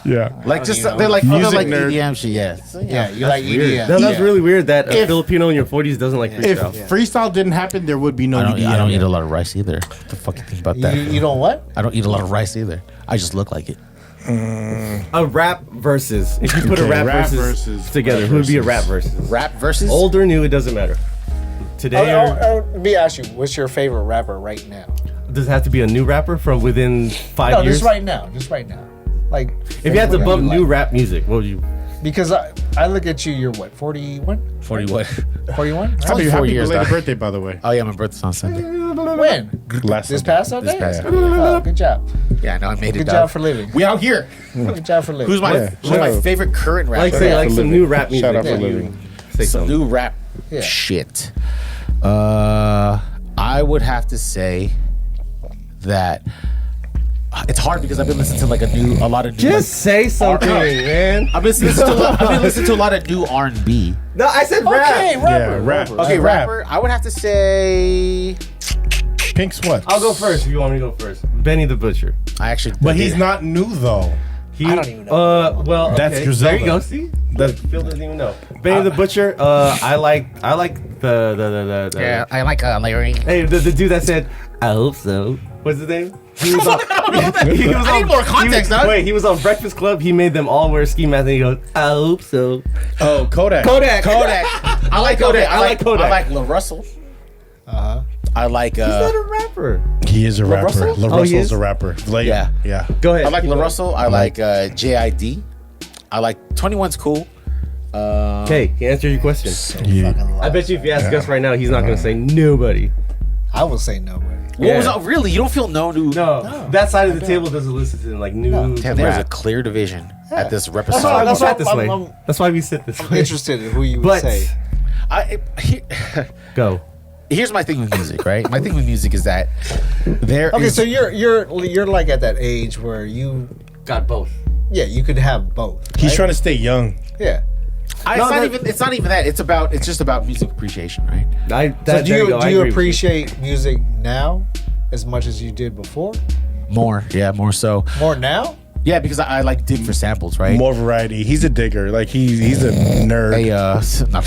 Yeah. Like just even know. they're like Music other like nerd. EDM shit. Yeah. So, Yeah, you like EDM. No, that's Yeah. really weird that a If- Filipino in your 40s doesn't like If freestyle. freestyle didn't happen, there would be no I EDM. don't eat a lot of rice either. What the fuck you think about that? You don't what? I don't eat a lot of rice either. I just look like it. A rap versus. If you put a Okay, rap, rap versus, versus together, rap who would be a versus. rap versus? Rap versus Old or new, it doesn't matter. Today, or Let me ask you, what's your favorite rapper right now? does it have to be a new rapper from within 5 No, years? just right now. Just right now. Like, If you had to what bump you new like. rap music, what would you? Because I look at you, you're what, 41? 41. 41? only Happy, 4 happy years, belated dog. birthday, by the way. Oh yeah, my birthday's on Sunday. When? Last This Sunday. past Sunday? This past Oh, good job. Yeah, I know I made it. Good dog. job for living. We out here. Good job for living. Who's my Yeah, who's my shout out. favorite current rapper? Like say like for some living. new rap music. Shout out for that you living. Say some something. new rap Yeah. shit. I would have to say that it's hard because I've been listening to like a lot of new. Just say something, man. I've been listening to a lot of new R&B. No, I said Okay, rap. rapper. Yeah, rap. Okay, rapper. I would have to say. Pink Sweats. I'll go first if you want me to go first. Benny the Butcher. I actually. But he's not new, though. He, I don't even know. Well, That's okay. Griselda. There you go. See, That's- Phil doesn't even know. Benny the Butcher. I like the. Yeah, I like Larry. Hey, the dude that said, "I hope so." What's his name? He was on, he was I need more context, dog. Wait, he was on Breakfast Club. He made them all wear ski masks, and he goes, "I hope so." Oh, Kodak. Kodak. I like Kodak. I like Kodak. I like La Russell. I like. He's not a rapper. He is a rapper. Russell? La Oh, he Russell's is? a rapper. Like, Yeah. Yeah. Go ahead. I like La Russell. I like JID. I like 21's cool. Okay, he answered your question. Yeah. I bet you if you ask Gus right now, he's not gonna say nobody. I will say nobody. What was Yeah. up? Really? You don't feel no new? No, that side of the table doesn't listen to like new. Damn, there's a rap. clear division at this That's repertoire. why we That's sit why this I'm- way. That's why we sit this I'm way. interested in who you would But say. go. Here's my thing with music, right? My thing with music is that there Okay, is- so you're like at that age where you Got both. you could have both. He's right? trying to stay young. Yeah. it's not even that. It's just about music appreciation, right? So do you I agree with appreciate music now as much as you did before? More so. More now? Yeah, because I like dig for samples, right? More variety. He's a digger. Like he's a nerd. Hey, no,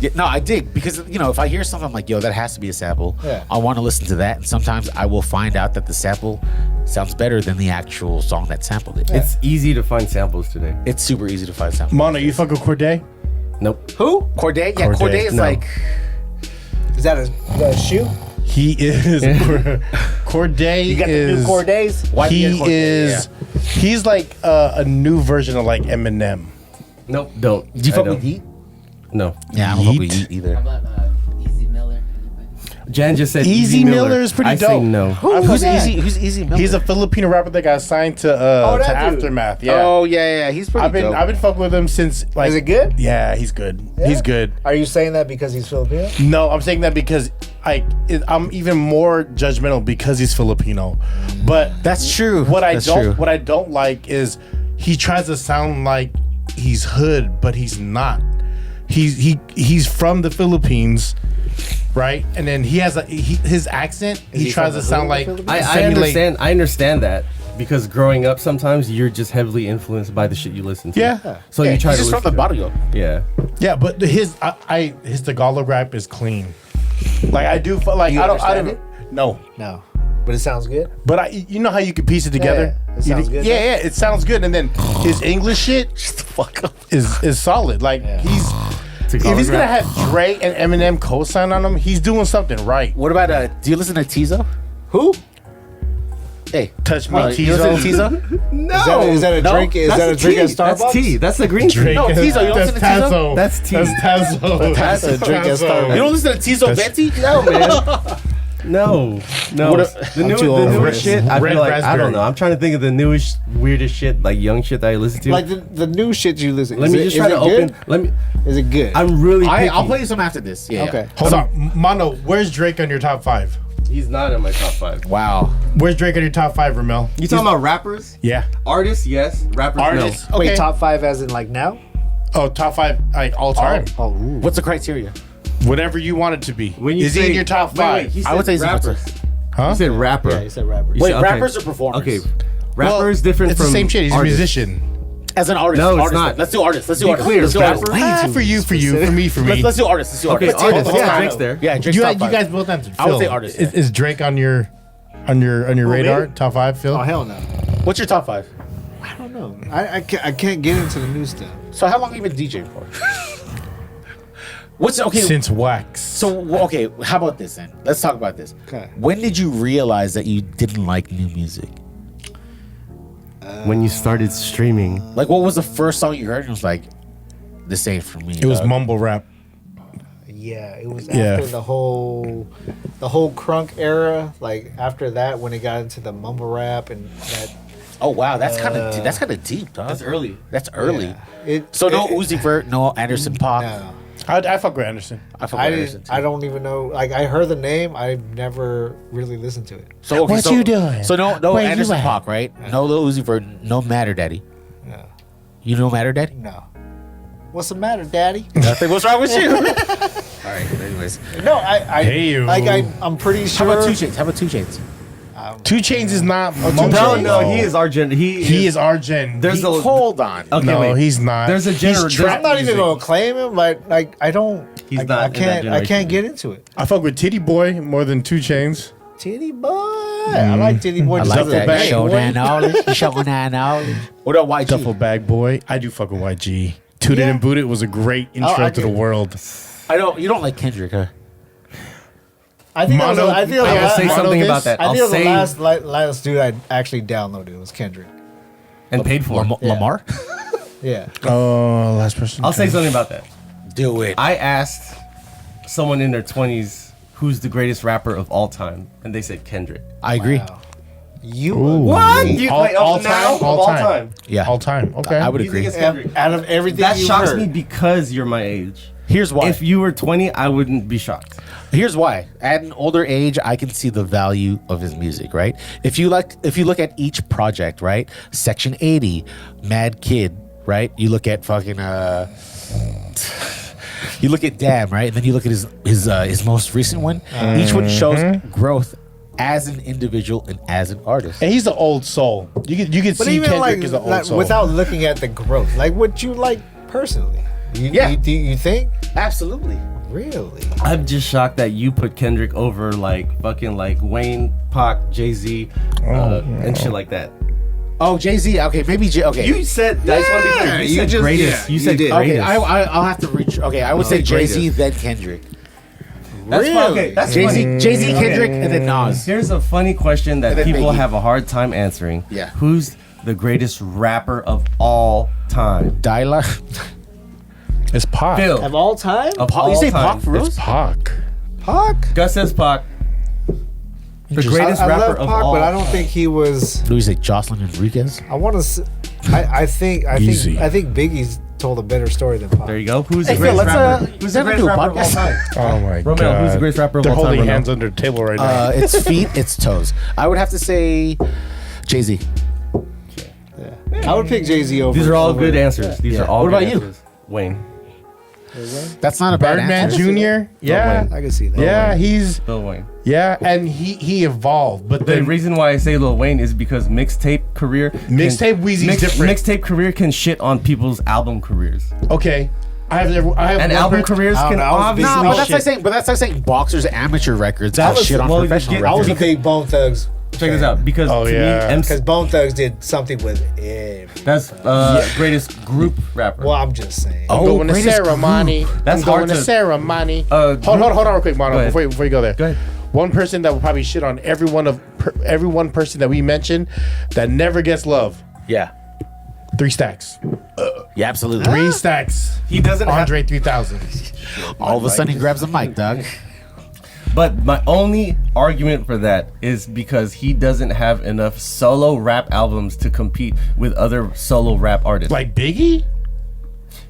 yeah, no, I dig because if I hear something, I'm like, yo, that has to be a sample. Yeah. I want to listen to that, and sometimes I will find out that the sample sounds better than the actual song that sampled it. It's easy to find samples today. It's super easy to find samples. Mono, you fuck with Corday? Nope. Who? Corday? Yeah, Corday, Corday is no. like. Is that a shoe? He is. Corday You got the is. new Cordays? Why He do you get Corday? is. He's like a new version of like Eminem. Nope. Don't. Do you I fuck don't. with Yeet? No. Yeah, I don't fuck with Yeet? Yeet either. How about Easy Miller? Jan just said Easy Miller is pretty I dope. say no. Who's that? easy? Who's Easy Miller? He's a Filipino rapper that got signed to that dude. Aftermath. Yeah. Oh yeah, he's pretty. I've been fucking with him since like. Is it good? Yeah, he's good. He's good. Are you saying that because he's Filipino? No, I'm saying that because I'm even more judgmental because he's Filipino. But That's true. what I That's true. don't like is he tries to sound like he's hood, but he's not. He's from the Philippines, right? And then he has his accent. Is He he tries from to the sound hood like of the I understand. I understand that because growing up, sometimes you're just heavily influenced by the shit you listen to. Yeah. So you try He's to just from listen the to it. barrio. Yeah. Yeah, but his Tagalog rap is clean. Like I do feel like You I don't understand no. No, but it sounds good. But you know how you can piece it together. Yeah, it sounds good, Yeah, it sounds good. And then his English shit is solid. Like he's if he's gonna have Dre and Eminem co-sign on him, he's doing something right. What about do you listen to Tizo? Who? Hey, Touch me, you listen to Tizo. Tizo? No. Is that a No, drink? Is That's that a the drink at tea. Starbucks? That's tea. That's the green tea. No, Tizo, you don't listen to That's Tizo? Tazo. That's tea. That's Tazo. That's a drink at Starbucks. You don't listen to Tizo Venti? No, man. No. What The I'm too old for newest it. shit, I Red feel like, I raspberry. don't know. I'm trying to think of the newest, weirdest shit, like young shit that I listen to. Like the new shit you listen. let me just try to open. Let me. Is it good? I'm really picky. I'll play you some after this. Yeah. Okay. Hold on, Mono. Where's Drake on your top 5? He's not in my top 5. Wow. Where's Drake on your top 5, Rommel? You talking about rappers? Yeah, Artists, yes. Rappers, artists. no. Wait, Okay. top 5 as in like now? Oh, top 5 like all time. Oh, ooh. What's the criteria? Whatever you want it to be. When you Is he say- in your top 5? he I would said say rappers. Huh? You said rapper. Yeah, you said rapper. You Wait, said- okay. rappers or performers? Okay. Well, Rappers different it's from the same shit. He's artists. a musician. As an artist. No, it's artist. not. Let's do artists. Let's do Be artists. clear, Let's do rapper? artists. For you, for me. Let's do artists. Let's do Okay, artists. artists. hold Yeah, on. Drake's there. Yeah, Drake's You, top you five. guys both answered. I would Phil, say artists, Is Drake on your radar? me? Top 5, Phil? Oh hell no. What's your top 5? I don't know. I can't get into the new stuff. So how long have you been DJing for? What's okay? Since Wax. So okay, how about this then? Let's talk about this. Okay. When did you realize that you didn't like new music? When you started streaming. Like, what was the first song you heard and was like, "This ain't for me"? It was dog? mumble rap. Yeah, it was Yeah. after the whole crunk era. Like after that, when it got into the mumble rap and that. Oh wow, that's kind of deep, dog. That's early. That's early. Yeah, So no Uzi Vert, no Anderson .Paak. No, I fuck with Anderson. I forgot I Anderson. didn't. I don't even know. Like I heard the name, I've never really listened to it. So okay, What so, you doing? So no Where you Anderson at? .Paak, right? No Lil Uzi Vert, no Matter Daddy. No, You know Matter Daddy? no. What's the matter, Daddy? Nothing. What's wrong with you? All right. Anyways, No, I Hey, you. like I'm pretty how sure. about 2 Chainz? How about 2 Chainz? 2 Chainz is not mumble. No, he is our gen. He is our gen. There's a. Hold on. Okay, no, wait. he's not. There's a He's gener- trap I'm not even music. gonna claim him, but like I don't. He's I, not I in that can't. I generation. can't get into it. I fuck with Titty Boy more than 2 Chainz. Titty boy. I like Titty boy. I just like because of that. the name. Show that knowledge. Show that knowledge. What about YG? Duffel Bag Boy. I do fuck with YG. Tooted Yeah. and Booted was a great intro I to the get it. world. You don't like Kendrick, huh? I think that was. Mono- I think I will say Mono something this? about that. I I'll think it was say the last dude I actually downloaded was Kendrick. and paid for. Yeah. Lamar? Yeah. Oh, last person. I'll say something about that. Do it. I asked someone in their 20s who's the greatest rapper of all time, and they said Kendrick. I agree. Wow. You. What? You, All- wait, all up now? time? Of All time. Yeah. All time. Okay. I would You think agree. it's Kendrick? Out of everything That you shocks heard, me because you're my age. Here's why. If you were 20, I wouldn't be shocked. Here's why. At an older age, I can see the value of his music, right? If you look at each project, right? Section 80, Mad Kid, right? You look at fucking you look at Damn, right? And then you look at his most recent one. Each one shows growth as an individual and as an artist. And he's an old soul. You can but see even Kendrick like, is an old like, soul. without looking at the growth, like what you like personally. Yeah. You think? Absolutely. Really? I'm just shocked that you put Kendrick over like fucking like Wayne, Pac, Jay-Z, and shit like that. Oh, Jay-Z. Okay, maybe okay. You said I just want to be clear. You you said just- greatest. yeah, you you said did. greatest. Okay, I'll have to reach. Okay, I would say said Jay-Z, greatest. then Kendrick. That's Really? fun. Okay, that's Jay-Z, funny. Jay-Z, Kendrick, and then Nas. Here's a funny question that And then people Biggie. have a hard time answering. Yeah. Who's the greatest rapper of all time? Dyla. it's Pac. Phil. Of all time? Of You all say time. Pac for real? It's Pac. Pac? Gus says Pac. The greatest I rapper love of Pac, all but I don't think he was. Do we say Jocelyn Enriquez? I want to. I think Easy. Biggie's told a better story than Pac. There you go. Who's Hey, the Phil, greatest let's, rapper? who's the greatest rapper of all time? Oh my Rommel, god. who's the greatest rapper of They're all time, holding Rommel? hands under the table right now. It's feet, it's toes. I would have to say Jay-Z. I would pick Jay-Z over. These are all over- good answers. These Yeah. are all What good about you? answers. Wayne. That's not a bad Birdman answer. Jr. Yeah, I can see that. yeah, he's Lil Wayne. and he evolved. But The the reason why I say Lil Wayne is because mixtape career, Mixtape Weezy's different. Mixtape career can shit on people's album careers, okay, I have and one album per- careers I don't can know, I was obviously. No, but that's shit. like saying, boxers' amateur records That can was- shit on well, professional yeah, I was records. a big Bone Thugs. Check this out, because Oh, to yeah. me, Because Bone Thugs did something with everything. that's greatest group rapper. Well, I'm just saying. I'm Oh, going to greatest ceremony. That's I'm going hard to to- ceremony. Group- Hold on real quick, Mono, Go ahead. before you go there. Go ahead. One person that will probably shit on every one person that we mentioned that never gets love. Yeah. 3 Stacks. Yeah, absolutely. 3 Stacks. He doesn't have, Andre 3000. All of a sudden, he grabs a mic, dog. but my only argument for that is because he doesn't have enough solo rap albums to compete with other solo rap artists. Like Biggie?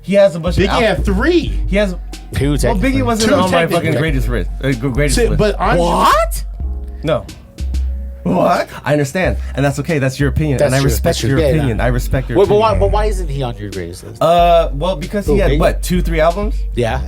he has a bunch Biggie of albums. had 3. He has. Two, Well, technically. Biggie wasn't Two on my technically. fucking greatest list. Greatest See, list. but Andre, What? No. What? I understand, and that's okay. That's your opinion, and I true, respect that's true. your Yeah, opinion. yeah. I respect your Wait, but opinion. why isn't he on your greatest list? Well, because he had Biggie? what 2-3 albums, Yeah.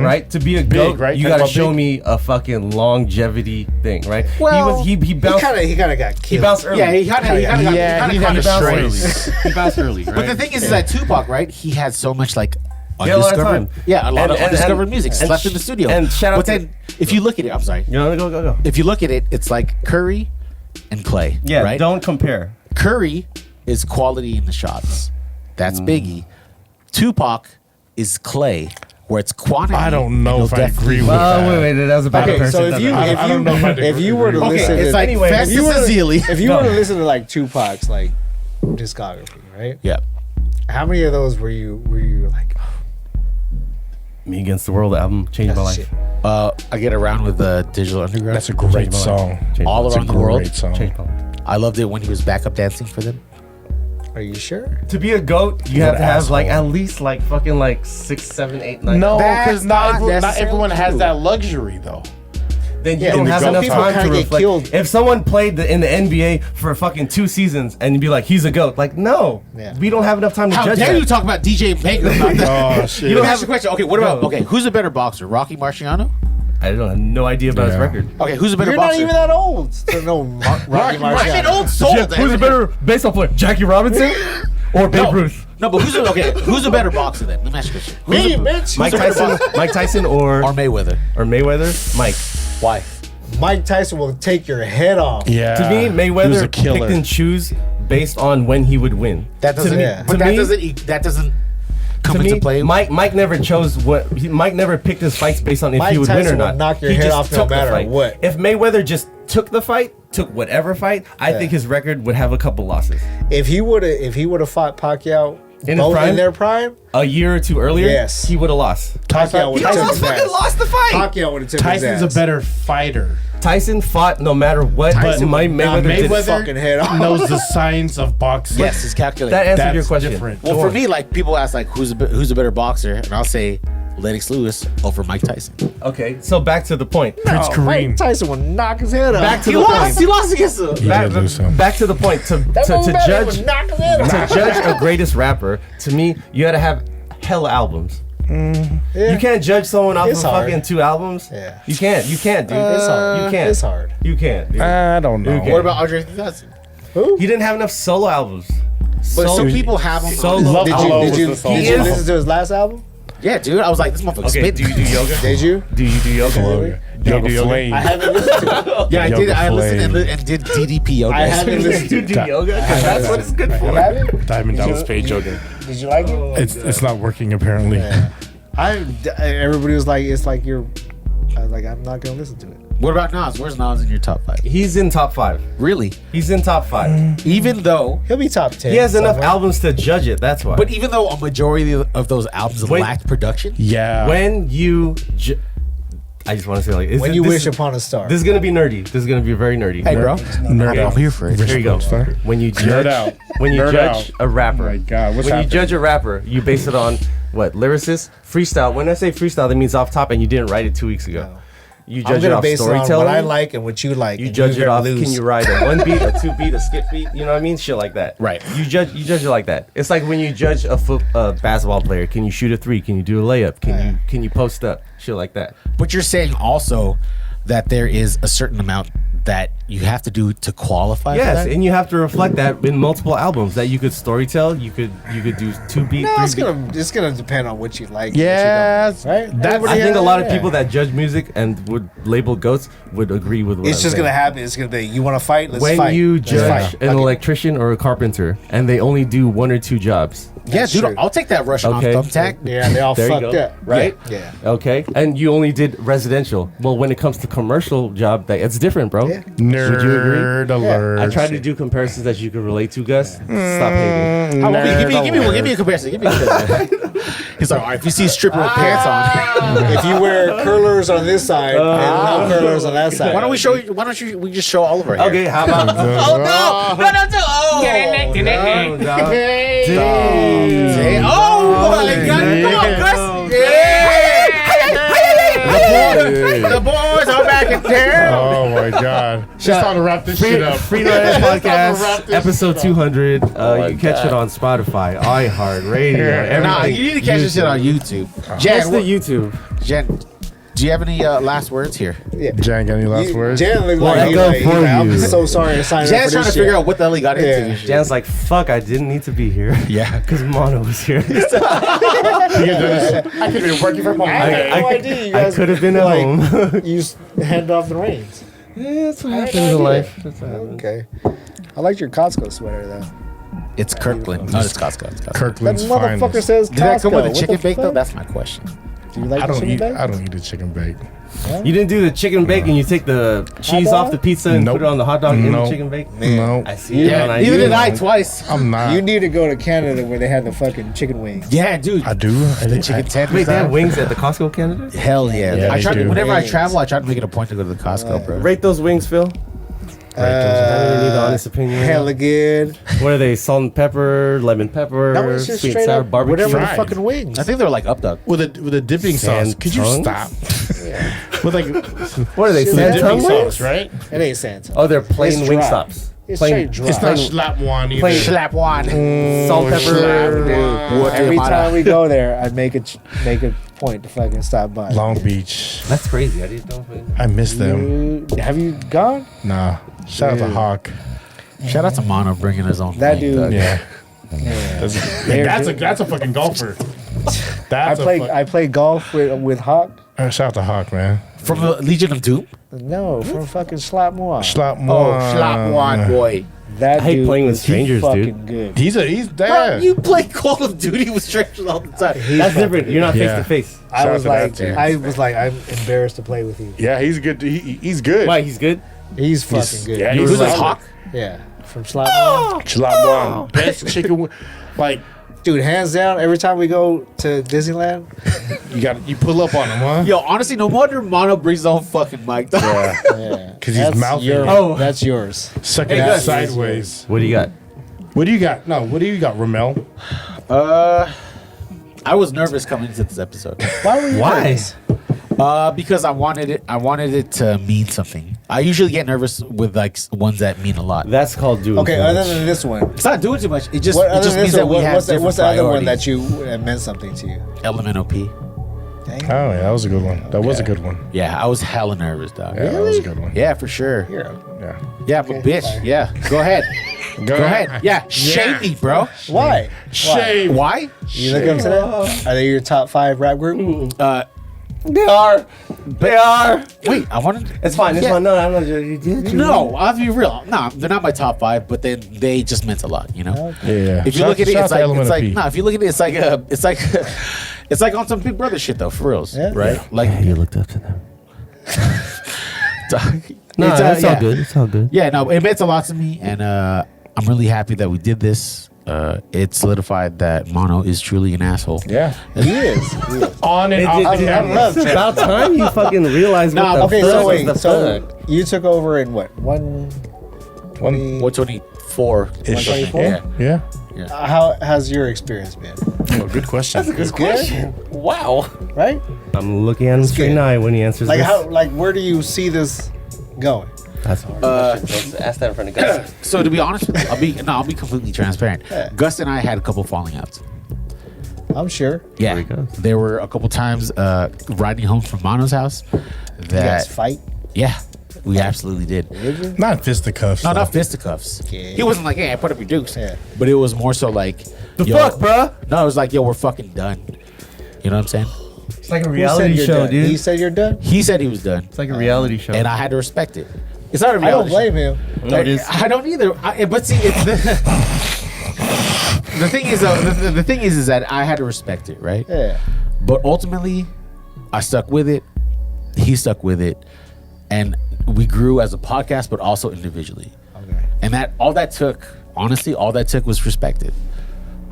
right? To be a goat, right? you Talking gotta about show big? me a fucking longevity thing, right? Well, he He bounced. kind of got He killed. bounced early. Yeah, he kind of Yeah, he had bounced a early. string. He bounced early, right? But the thing is that Tupac, right? He had so much like had a lot of undiscovered, time. yeah, a lot And- of and- undiscovered and- music and left in the studio. and shout out But to- then, if you look at it, I'm sorry. you know, go. If you look at it, it's like Curry and Clay. Yeah, right? don't compare. Curry is quality in the shots. That's Biggie. Tupac is Clay, where it's quantity. I don't know and if he'll I agree definitely- with that. Wait, that was a bad Okay, person. so if you I don't know if I if you were to agree with listen, Okay, it's to, like Anyway, Festus if you were to- Ezeli. if you were to listen to like Tupac's like discography, right? Yeah. How many of those were you like? Me Against the World album changed my That's life. shit. I get around with the Digital Underground. That's a great song. Changed All my life. around the world. Great song. Changed my life. I loved it when he was backup dancing for them. Are you sure? To be a goat, you What have to have like asshole. at least like fucking like 6, 7, 8, 9. No, That's because not not necessarily everyone has true. that luxury though. Then you Yeah, don't and have some enough people time kinda to get reflect. killed. If someone played in the NBA for fucking 2 seasons and you'd be like, he's a goat, like no, Yeah. we don't have enough time to How judge dare that. you talk about DJ Baker about that? Oh shit. Let me ask you a question. Okay, what about No. okay? Who's a better boxer, Rocky Marciano? I don't have no idea about his Yeah. record. Okay, who's a better You're boxer? not even that old to know Rocky I'm an Marciano. old soul. Who's a better baseball player, Jackie Robinson or Babe Ruth? No, but who's a better boxer then? Let me ask you a question. Who's Me, a, bitch. Mike Tyson or or Mayweather? Mayweather? Mike. Why? Mike Tyson will take your head off. Yeah. To me, he was Mayweather a killer. picked and choose based on when he would win. That doesn't. me- but to that me- doesn't come To into me, play. Mike never chose Mike never picked his fights based on if Mike he would Tyson win or will not. knock your He head just off no took the matter fight. what. If Mayweather just took the fight, took whatever fight, I think his record would have a couple losses. If he would have fought Pacquiao In his both prime? in their prime, A year or two earlier, Yes. he would have lost. Pacquiao would He have taken almost his fucking ass. lost the fight. Pacquiao would have taken his Tyson's ass. a better fighter. Tyson fought no matter what. Tyson would knock Mayweather did. Mayweather fucking head off. knows the science of boxing. Yes, it's calculated. That answered That's your question. different. well, Go for on. me, like people ask, like who's a better boxer, and I'll say Lennox Lewis over Mike Tyson. Okay, so back to the point. Prince Oh, Kareem. Mike Tyson would knock his head off. Back to He the lost. point. He lost against him. Yeah, lose him. Back to the point. To That judge would knock his head off. to judge a greatest rapper, to me, you got to have hella albums. Yeah. You can't judge someone off It's of hard. fucking 2 albums. Yeah. You can't, dude. It's hard. You can't. It's hard. You can't, dude. I don't know. Okay. What about Andre 3000? He didn't have enough solo albums. But Solo- some people have him. Solo. on his- Love Did Hello you was did you, the song. did He you is- listen to his last album? Yeah, dude. I was like, this motherfucker Okay, spit. do you do yoga? Did you? Do you do yoga? Yoga do yoga? Flame. I haven't listened to it. Yeah, I did. Yoga I listened Flame. and did DDP yoga. I haven't listened to You do yoga? 'Cause that's what it's good for. it. Diamond Dallas Page yoga. Did you like it? It's not working apparently. Everybody was like, it's like you're. I was like, I'm not gonna listen to it. What about Nas? Where's Nas in your top 5? He's in top 5. Really? He's in top 5. Even though, He'll be top 10. He has enough somewhere. albums to judge it. That's why. but even though a majority of those albums Wait. lacked production, Yeah. when you, I just want to say like, When you wish upon a star. This is gonna be nerdy. This is gonna be very nerdy. hey, bro, Nerd I'm out. here for it. Here you go. Star. When you judge, out. when you Nerd judge out. a rapper, Oh my God, what's when happening? you judge a rapper, you base it on what lyricist, freestyle. When I say freestyle, that means off top, and you didn't write it 2 weeks ago. You I'm judge it gonna off base it on what storytelling. I like and what you like. You and judge it gonna off. lose. Can you ride a 1 beat, a 2 beat, a skip beat? You know what I mean? Shit like that. Right. You judge it like that. It's like when you judge a basketball player. Can you shoot a 3? Can you do a layup? Can you post up? Shit like that. But you're saying also that there is a certain amount that you have to do to qualify for Yes, that? and you have to reflect that in multiple albums. That you could storytell. You could do 2 beat, No, 3 beat. it's gonna depend on what you like. Yes. What you don't, right? That's- Everybody I think a has- lot of yeah. people that judge music and would label goats would agree with what It's I'm just saying. gonna happen. It's gonna be. You want to fight? Let's When fight. you Let's judge fight. an Okay. electrician or a carpenter and they only do 1 or 2 jobs, Yeah, That's dude, true. I'll take that Russian Okay. off thumbtack. Yeah, they all There you fucked go. up. Right? Yeah. okay, and you only did residential. Well, when it comes to commercial job, it's different, bro. Yeah. Nerd Would you agree? alert. I tried to do comparisons that you could relate to, Gus. Stop hating. How about Nerd give me a comparison. Give me a comparison. He's like, all right, if you see a stripper with pants on, If you wear curlers on this side and no curlers on that side, why don't we show you? Why don't we just show all of our hair? Okay, how about? Hey, oh my God! Come on, Gus! Yeah! The boys are back in town. Oh my god. It's time to wrap this shit up. FREE99 Wrap podcast, this episode shit up. 200. You catch it on Spotify, iHeartRadio. Nah, everything. you need to catch this shit on YouTube. Jen, What's the YouTube? Jen, do you have any last words here? Jan, got any last words? Jan looked Well, like, I he's go like, for I'm you. so sorry to sign up Jan's for trying this to figure shit. out what the hell he got into. Yeah. This shit. Jan's like, fuck, I didn't need to be here. Yeah. Because Mono was here. I could have been working from home. I had no idea you I guys could have been at like, home. you hand off the reins. Yeah, that's what I had happens no in idea. life. That's what happens. Okay. I liked your Costco sweater though. It's Kirkland. No, it's Costco. It's Costco. That Kirkland's motherfucker finest. says Costco. Did that come with a What chicken the bake though? fuck? That's my question. Do you like I the don't chicken eat. bake? I don't eat the chicken bake. You didn't do the chicken bake and you take the cheese dog? off the pizza and Nope. put it on the hot dog in the Nope. chicken bake? No, I see it on Neither IG. did I twice. I'm not. You need to go to Canada where they have the fucking chicken wings. Yeah, dude. I do. The chicken tenders. Wait, they have dog. wings at the Costco Canada? Hell yeah. Yeah, I they try do. whenever I Wings. travel, I try to make it a point to go to the Costco, bro. Rate those wings, Phil. I really need the honest opinion. Hella good. What are they? Salt and pepper, lemon pepper, No, it's just sweet and straight sour, up barbecue. whatever the Fried. fucking wings. I think they're like up dog. with a dipping sauce. Sand Could you tongues? stop? With like What are they? Shit. the Sand dipping tongue wings? sauce, right? It ain't Santa. Oh, they're plain It's wing dry. stops. It's Plain- straight dry. It's not slap one either. Plain- Slap one. Salt, pepper. Dude, What every am I- time we go there, I make a point to fucking stop by. Long Beach. That's crazy. I didn't know. I miss them. Have you gone? Nah. Shout out to Dude. Hawk. Shout out to Mono bringing his own. That thing, dude- dog. Yeah. Yeah. That's a fucking golfer. I That's play golf with Hawk. Shout out to Hawk, man. From the Legion of Doom. No, from fucking Slap Moi. Slap Oh, one. slap one, boy. That I hate dude playing with is strangers, fucking dude. good. He's Bro, there. you play Call of Duty with strangers all the time. That's different. You're not face Yeah. to face. I Shout was out to like, that dude. I'm embarrassed to play with you. Yeah, he's good. He's good. Why? He's good. He's fucking good. yeah, He he's was Who's this solid. Hawk? Yeah, from Slap Moi. Slap one. Best chicken. Like Dude, hands down, every time we go to Disneyland, you pull up on him, huh? Yo, honestly, no wonder Mono brings his own fucking mic. Dog. yeah, 'Cause he's that's mouthing. your- Oh. that's yours. Sucking Hey, it guys. sideways. What do you got? What do you got? No, what do you got, Rommel? I was nervous coming into this episode. Why were you Why? nervous? Because I wanted it to mean something. I usually get nervous with like ones that mean a lot. That's called doing. Okay, too other much. than this one, It's not doing too much. It just what other means than this that one, we have what's the different other one priorities. that you meant something to you? LMNOP. Dang. Oh, yeah, that was a good one. That was a good one. Yeah, I was hella nervous, dog. Yeah, that was a good one. Yeah, for sure. Hero. Yeah. Yeah, but Okay, bitch. fine. Yeah, go ahead. Go ahead. Yeah, shade me, bro. Why? Shave. Why? You look up to them? Are they your top 5 rap group? They are. They are. Wait, I wanted. It's fine. It's Yeah. fine. No, I'm not. You did. No, I'll be real. No, they're not my top 5, but then they just meant a lot, you know. Yeah. If you look at it, Shout out to it's like LMNOP. no. If you look at it, it's like it's like on some Big Brother shit though, for reals, Yeah. right? Like, You looked up to them. No, it's, it's all yeah. good. It's all good. Yeah, no, it meant a lot to me, and I'm really happy that we did this. It solidified that Mono is truly an asshole. Yeah. He is. On and off the I camera. love It's about time you fucking realize what the Okay, fuck so is wait. the So fuck. you took over in what? 1 124 ish. 124? Yeah. Yeah. How has your experience been? Oh, good question. Good question. Wow. Right? I'm looking at him straight in the eye when he answers Like this. how? Like where do you see this going? That's hard. Let's ask that in front of Gus. So to be honest with you, I'll be completely transparent. Yeah. Gus and I had a couple falling outs. I'm sure. Yeah, There he goes. there were a couple times riding home from Mono's house You guys that fight. yeah, we absolutely did. Not fisticuffs. No, though. not fisticuffs. Okay. He wasn't like, "Hey, I put up your dukes," Yeah. but it was more so like, The yo, fuck, bruh? No, it was like, "Yo, we're fucking done." You know what I'm saying? It's like a Who said reality you're show, done? dude. He said you're done. He said he was done, It's like a reality show. and I had to respect it. It's not a I don't reality. blame him. No, it is. I don't either. But see, it's the thing is, the thing is that I had to respect it, right? Yeah. But ultimately, I stuck with it. He stuck with it, and we grew as a podcast, but also individually. Okay. And all that took was respected.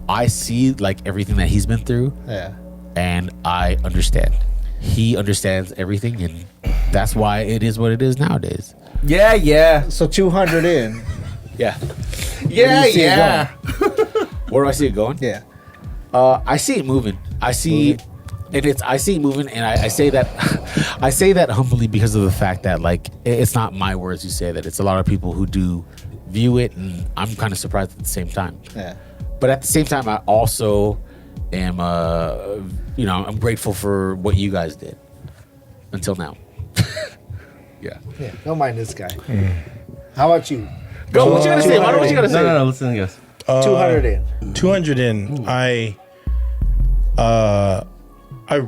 I see like everything that he's been through, Yeah. and I understand. He understands everything, and that's why it is what it is nowadays. Yeah. So 200 in. Yeah. Yeah, you see it yeah. Where do I see it going? Yeah. I see it moving. I see it moving, and I say that I say that humbly because of the fact that like it's not my words who say that. It's a lot of people who do view it, and I'm kind of surprised at the same time. Yeah. But at the same time, I also am I'm grateful for what you guys did until now. Yeah. Yeah. Don't mind this guy. How about you? Go. What you gotta say? What you gotta say? No. Listen, Gus. 200 in. 200 in. I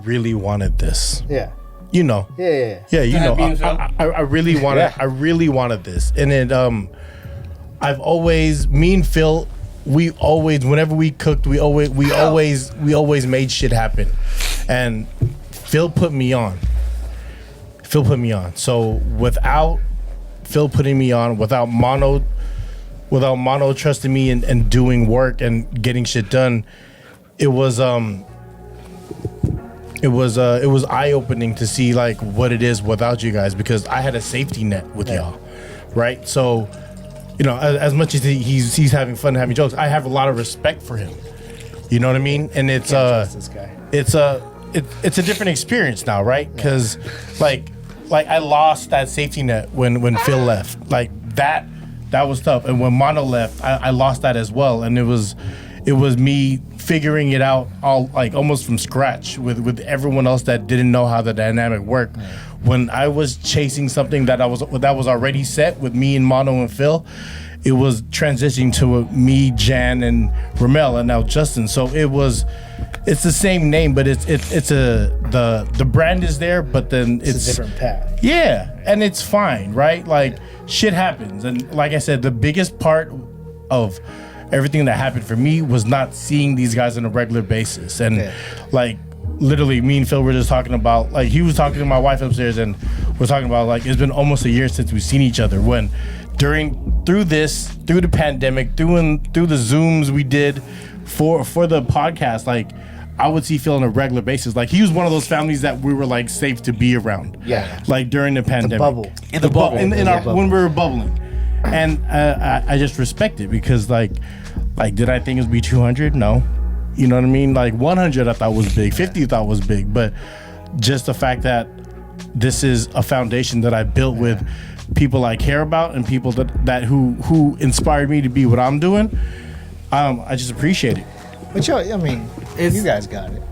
really wanted this. Yeah. You know. Yeah. Yeah, you know. Happy himself. I really wanted. Yeah. I really wanted this, and it. I've always, me and Phil, we always, whenever we cooked, we always made shit happen, and Phil put me on. So without Phil putting me on, without Mono trusting me and doing work and getting shit done, it was eye-opening to see like what it is without you guys, because I had a safety net with y'all, right? So, you know, as much as he's having fun and having jokes, I have a lot of respect for him. You know what I mean? And it's This guy. it's a different experience now, right? Because like I lost that safety net when Phil left. Like that was tough. And when Mono left, I lost that as well. And it was me figuring it out all like almost from scratch with everyone else that didn't know how the dynamic worked. When I was chasing something that was already set with me and Mono and Phil, it was transitioning to me, Jan, and Rommel, and now Justin. So it's the same name, but the brand is there, but then It's a different path. yeah, and it's fine, right? Like shit happens, and like I said, the biggest part of everything that happened for me was not seeing these guys on a regular basis, and Yeah. like literally, me and Phil were just talking about, like, he was talking to my wife upstairs, and we're talking about like it's been almost a year since we've seen each other. When through the pandemic, through the Zooms we did for the podcast, like I would see Phil on a regular basis. Like he was one of those families that we were like safe to be around. Yeah. Like during the pandemic. bubble. In the bubble. In our, when we were bubbling. And I just respect it because like did I think it would be 200? No. You know what I mean? Like 100 I thought was big, 50 I thought was big, but just the fact that this is a foundation that I built with people I care about and people that who inspired me to be what I'm doing, I just appreciate it. But yo, I mean, It's- you guys got it.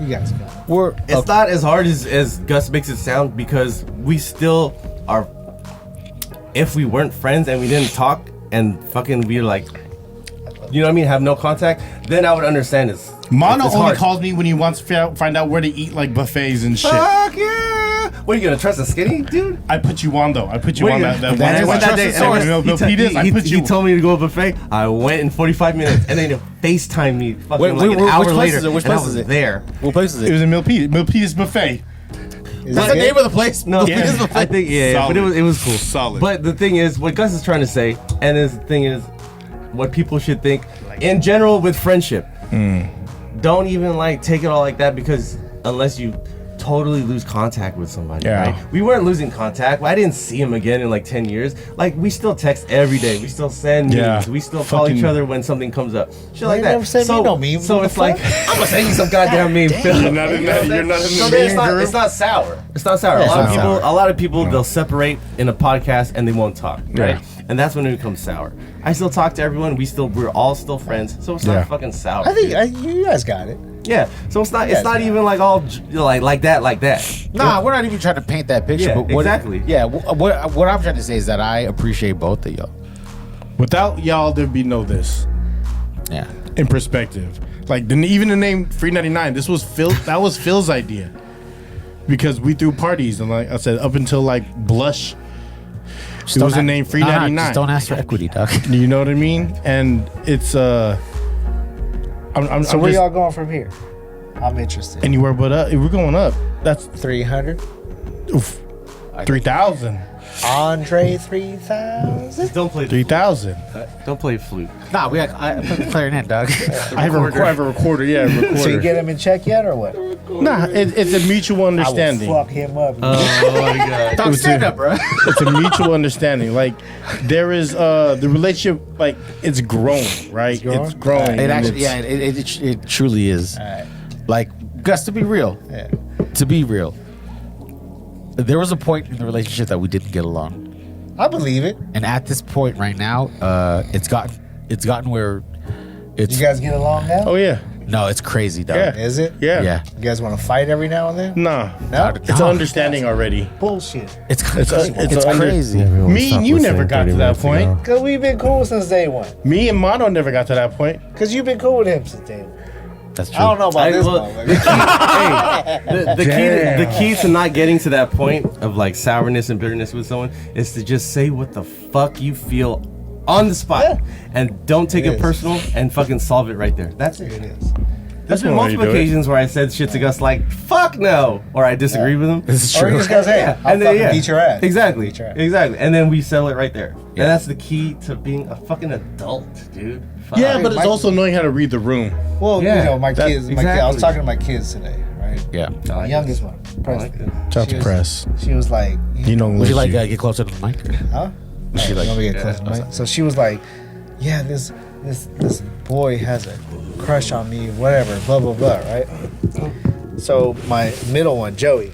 You guys got it. It's not as hard as Gus makes it sound, because we still are. If we weren't friends and we didn't talk and fucking we like, you know what I mean, have no contact, then I would understand this. Mono It's only hard. calls me when he wants to find out where to eat like buffets and shit. Fuck yeah! What are you gonna trust a skinny dude? I put you on though. I put you What on are you that. gonna- And I went that day, and I was- No, he Peters, I put you. he told me to go to a buffet. I went in 45 minutes, and then he FaceTime me fucking like an hour which place later, is it? Which and I place was is it? there. What place is It it? was in Milpitas Buffet. Is That's it the good? name of the place. No, Yeah. I think yeah, but it was cool. Solid. But the thing is, what Gus is trying to say, and the thing is, what people should think in general with friendship. Don't even like take it all like that, because unless you totally lose contact with somebody, Yeah. right? We weren't losing contact. I didn't see him again in like 10 years. Like, we still text every day. We still send memes. Yeah. We still call Fucking- each other when something comes up. Shit like You that. never sent me no meme. So What it's the like, fuck? I'm gonna send you some goddamn meme. Phil. You're not in that- you're not in the So then meme group? it's not sour. It's not sour. Yeah, a lot of it's not people, sour. a lot of people, they'll separate in a podcast and they won't talk, right? Yeah. And that's when it becomes sour. I still talk to everyone. We're all still friends. So it's Yeah. not fucking sour. I think you guys got it. Yeah. So it's not. Yes, It's not man. even like all like that. Nah, we're not even trying to paint that picture. Yeah, but what, exactly. Yeah, what I'm trying to say is that I appreciate both of y'all. Without y'all, there'd be no this. Yeah. In perspective, like even the name FREE99, this was Phil. That was Phil's idea, because we threw parties and like I said, up until like Blush, it was the name FREE99. Just don't ask for equity, dog. You know what I mean? And it's I'm So where just- y'all going from here? I'm interested. anywhere but up. We're going up. That's 300. 3,000. Andre 3000. Don't play. 3,000. Don't play flute. Nah, I play the clarinet, dog. I have a recorder. Yeah, a recorder. So you get him in check yet or what? Nah, it's a mutual understanding. I will fuck him up. Oh my god. Dog, stand up, bro. It's a mutual understanding. Like there is the relationship, like it's growing, right? growing? It's growing. It and actually, it's- yeah, it truly is. Alright. Like, Gus, to be real, Yeah. there was a point in the relationship that we didn't get along, I believe it. and at this point right now, it's gotten where it's You guys get along now? Oh yeah, no, it's crazy, dog. yeah, Is it? yeah. Yeah. You guys want to fight every now and then? Nah, No? it's an understanding already. Bullshit. It's It's under- crazy. Me and you never got to that point. Because we've been cool since day one. Me and Mono never got to that point. Because you've been cool with him since day one. That's true. I don't know about this well, motherfucker. the key to not getting to that point of like sourness and bitterness with someone is to just say what the fuck you feel on the spot, Yeah. and don't take It it is. personal, and fucking solve it right there. That's It it. is. There's one been way to multiple do it. occasions where I said shit to Gus like "fuck no" or I disagree with him. This is Or he true. just goes, hey, I'll And then, fucking yeah. beat your ass. Exactly. Beat your ass. Exactly. And then we settle it right there. Yeah. And that's the key to being a fucking adult, dude. Fuck. Yeah, but it's Mike- also knowing how to read the room. Well, Yeah, you know, my that- kids. I was exactly. talking to my kids today, right? Yeah. I My like youngest this. one, I like Preston. this. Shout She to was- press. She was like, You know, Would you like get closer to the mic? huh? She Let like, me get close to the mic. So she was like, yeah, this boy has a crush on me, whatever, blah blah blah, right? So my middle one, Joey,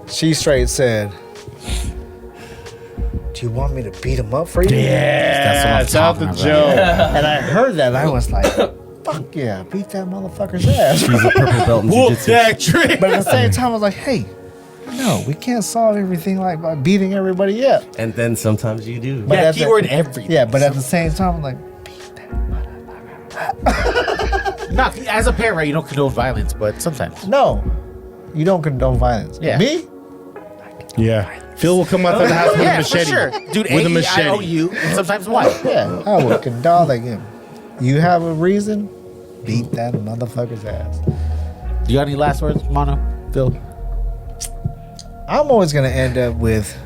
she straight said, "Do you want me to beat him up for you?" Yeah, That's shout what I'm out to talking Joe. And I heard that, and I was like, "Fuck yeah, beat that motherfucker's ass." He's a purple belt in jiu-jitsu. trick. But at the same time, I was like, "Hey, no, we can't solve everything like by beating everybody up." And then sometimes you do. But Yeah, at the- keyword everything. Yeah, but at the same time, I'm like, Not as a parent, right, you don't condone violence, but sometimes. no, you don't condone violence. Yeah. Me? Yeah, Phil will come out of the house with a Yeah, for machete. sure, dude. With a I machete. owe you, and sometimes what? Yeah, I would condone like him. You have a reason? Beat that motherfucker's ass. Do you got any last words, Mono, Phil? I'm always gonna end up with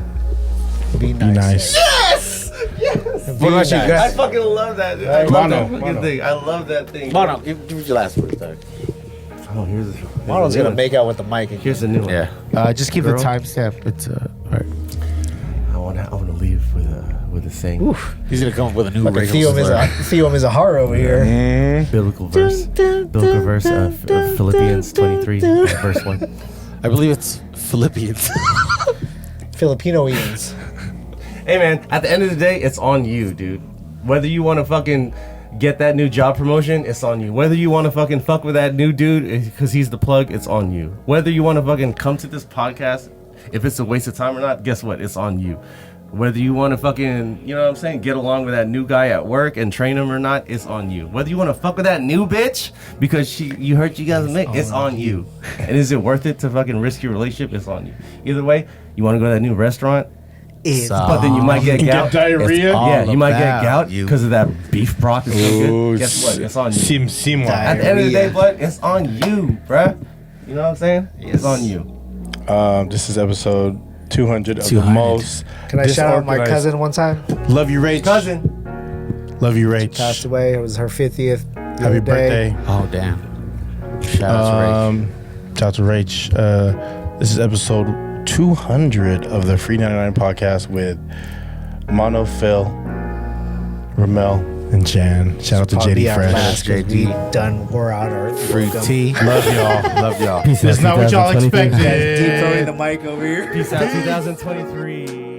be Be nice. nice. What about you, I Gus? fucking love that. Dude. I love Mono, that fucking Mono. thing. I love that thing. Mono, give your last words, dog. Oh, here's Mono's a new gonna one. make out with the mic again. Here's a new one. Yeah. Just keep Girl. the timestamp. It's all right. I wanna leave with a saying. He's gonna come up with a new Fucking regular Theo Mizahara over here. Biblical verse. Biblical verse of Philippians 23, verse 1. I believe it's Philippians. Filipinoians. Hey man, at the end of the day, it's on you, dude. Whether you want to fucking get that new job promotion, it's on you. Whether you want to fucking fuck with that new dude because he's the plug, it's on you. Whether you want to fucking come to this podcast, if it's a waste of time or not, guess what? It's on you. Whether you want to fucking, you know what I'm saying, get along with that new guy at work and train him or not, it's on you. Whether you want to fuck with that new bitch because you heard you guys make, it's on you. And is it worth it to fucking risk your relationship? It's on you. Either way, you want to go to that new restaurant, but then you might get gout. Get diarrhea. all Yeah, you might get about gout you. because of that beef broth. Is so good. Guess what? It's on you. Sim. At the end of the day, bud, it's on you, bruh. You know what I'm saying? It's on you. This is episode 200 of the 200. most. Can I shout out my disorganized- cousin one time? Love you, Rach. Cousin. Love you, Rach. Passed away. It was her 50th. the Happy other day. birthday. Oh damn! Shout out to Ray. Shout out to Rach. This is episode 200 of the FREE99 podcast with Mono, Phil, Rommel, and Jan. Shout out to Probably JD our Fresh. last, 'cause we done wore out our Fruit welcome. tea. Love y'all. Love y'all. That's not what y'all expected. Deep throwing the mic over here. Peace out 2023.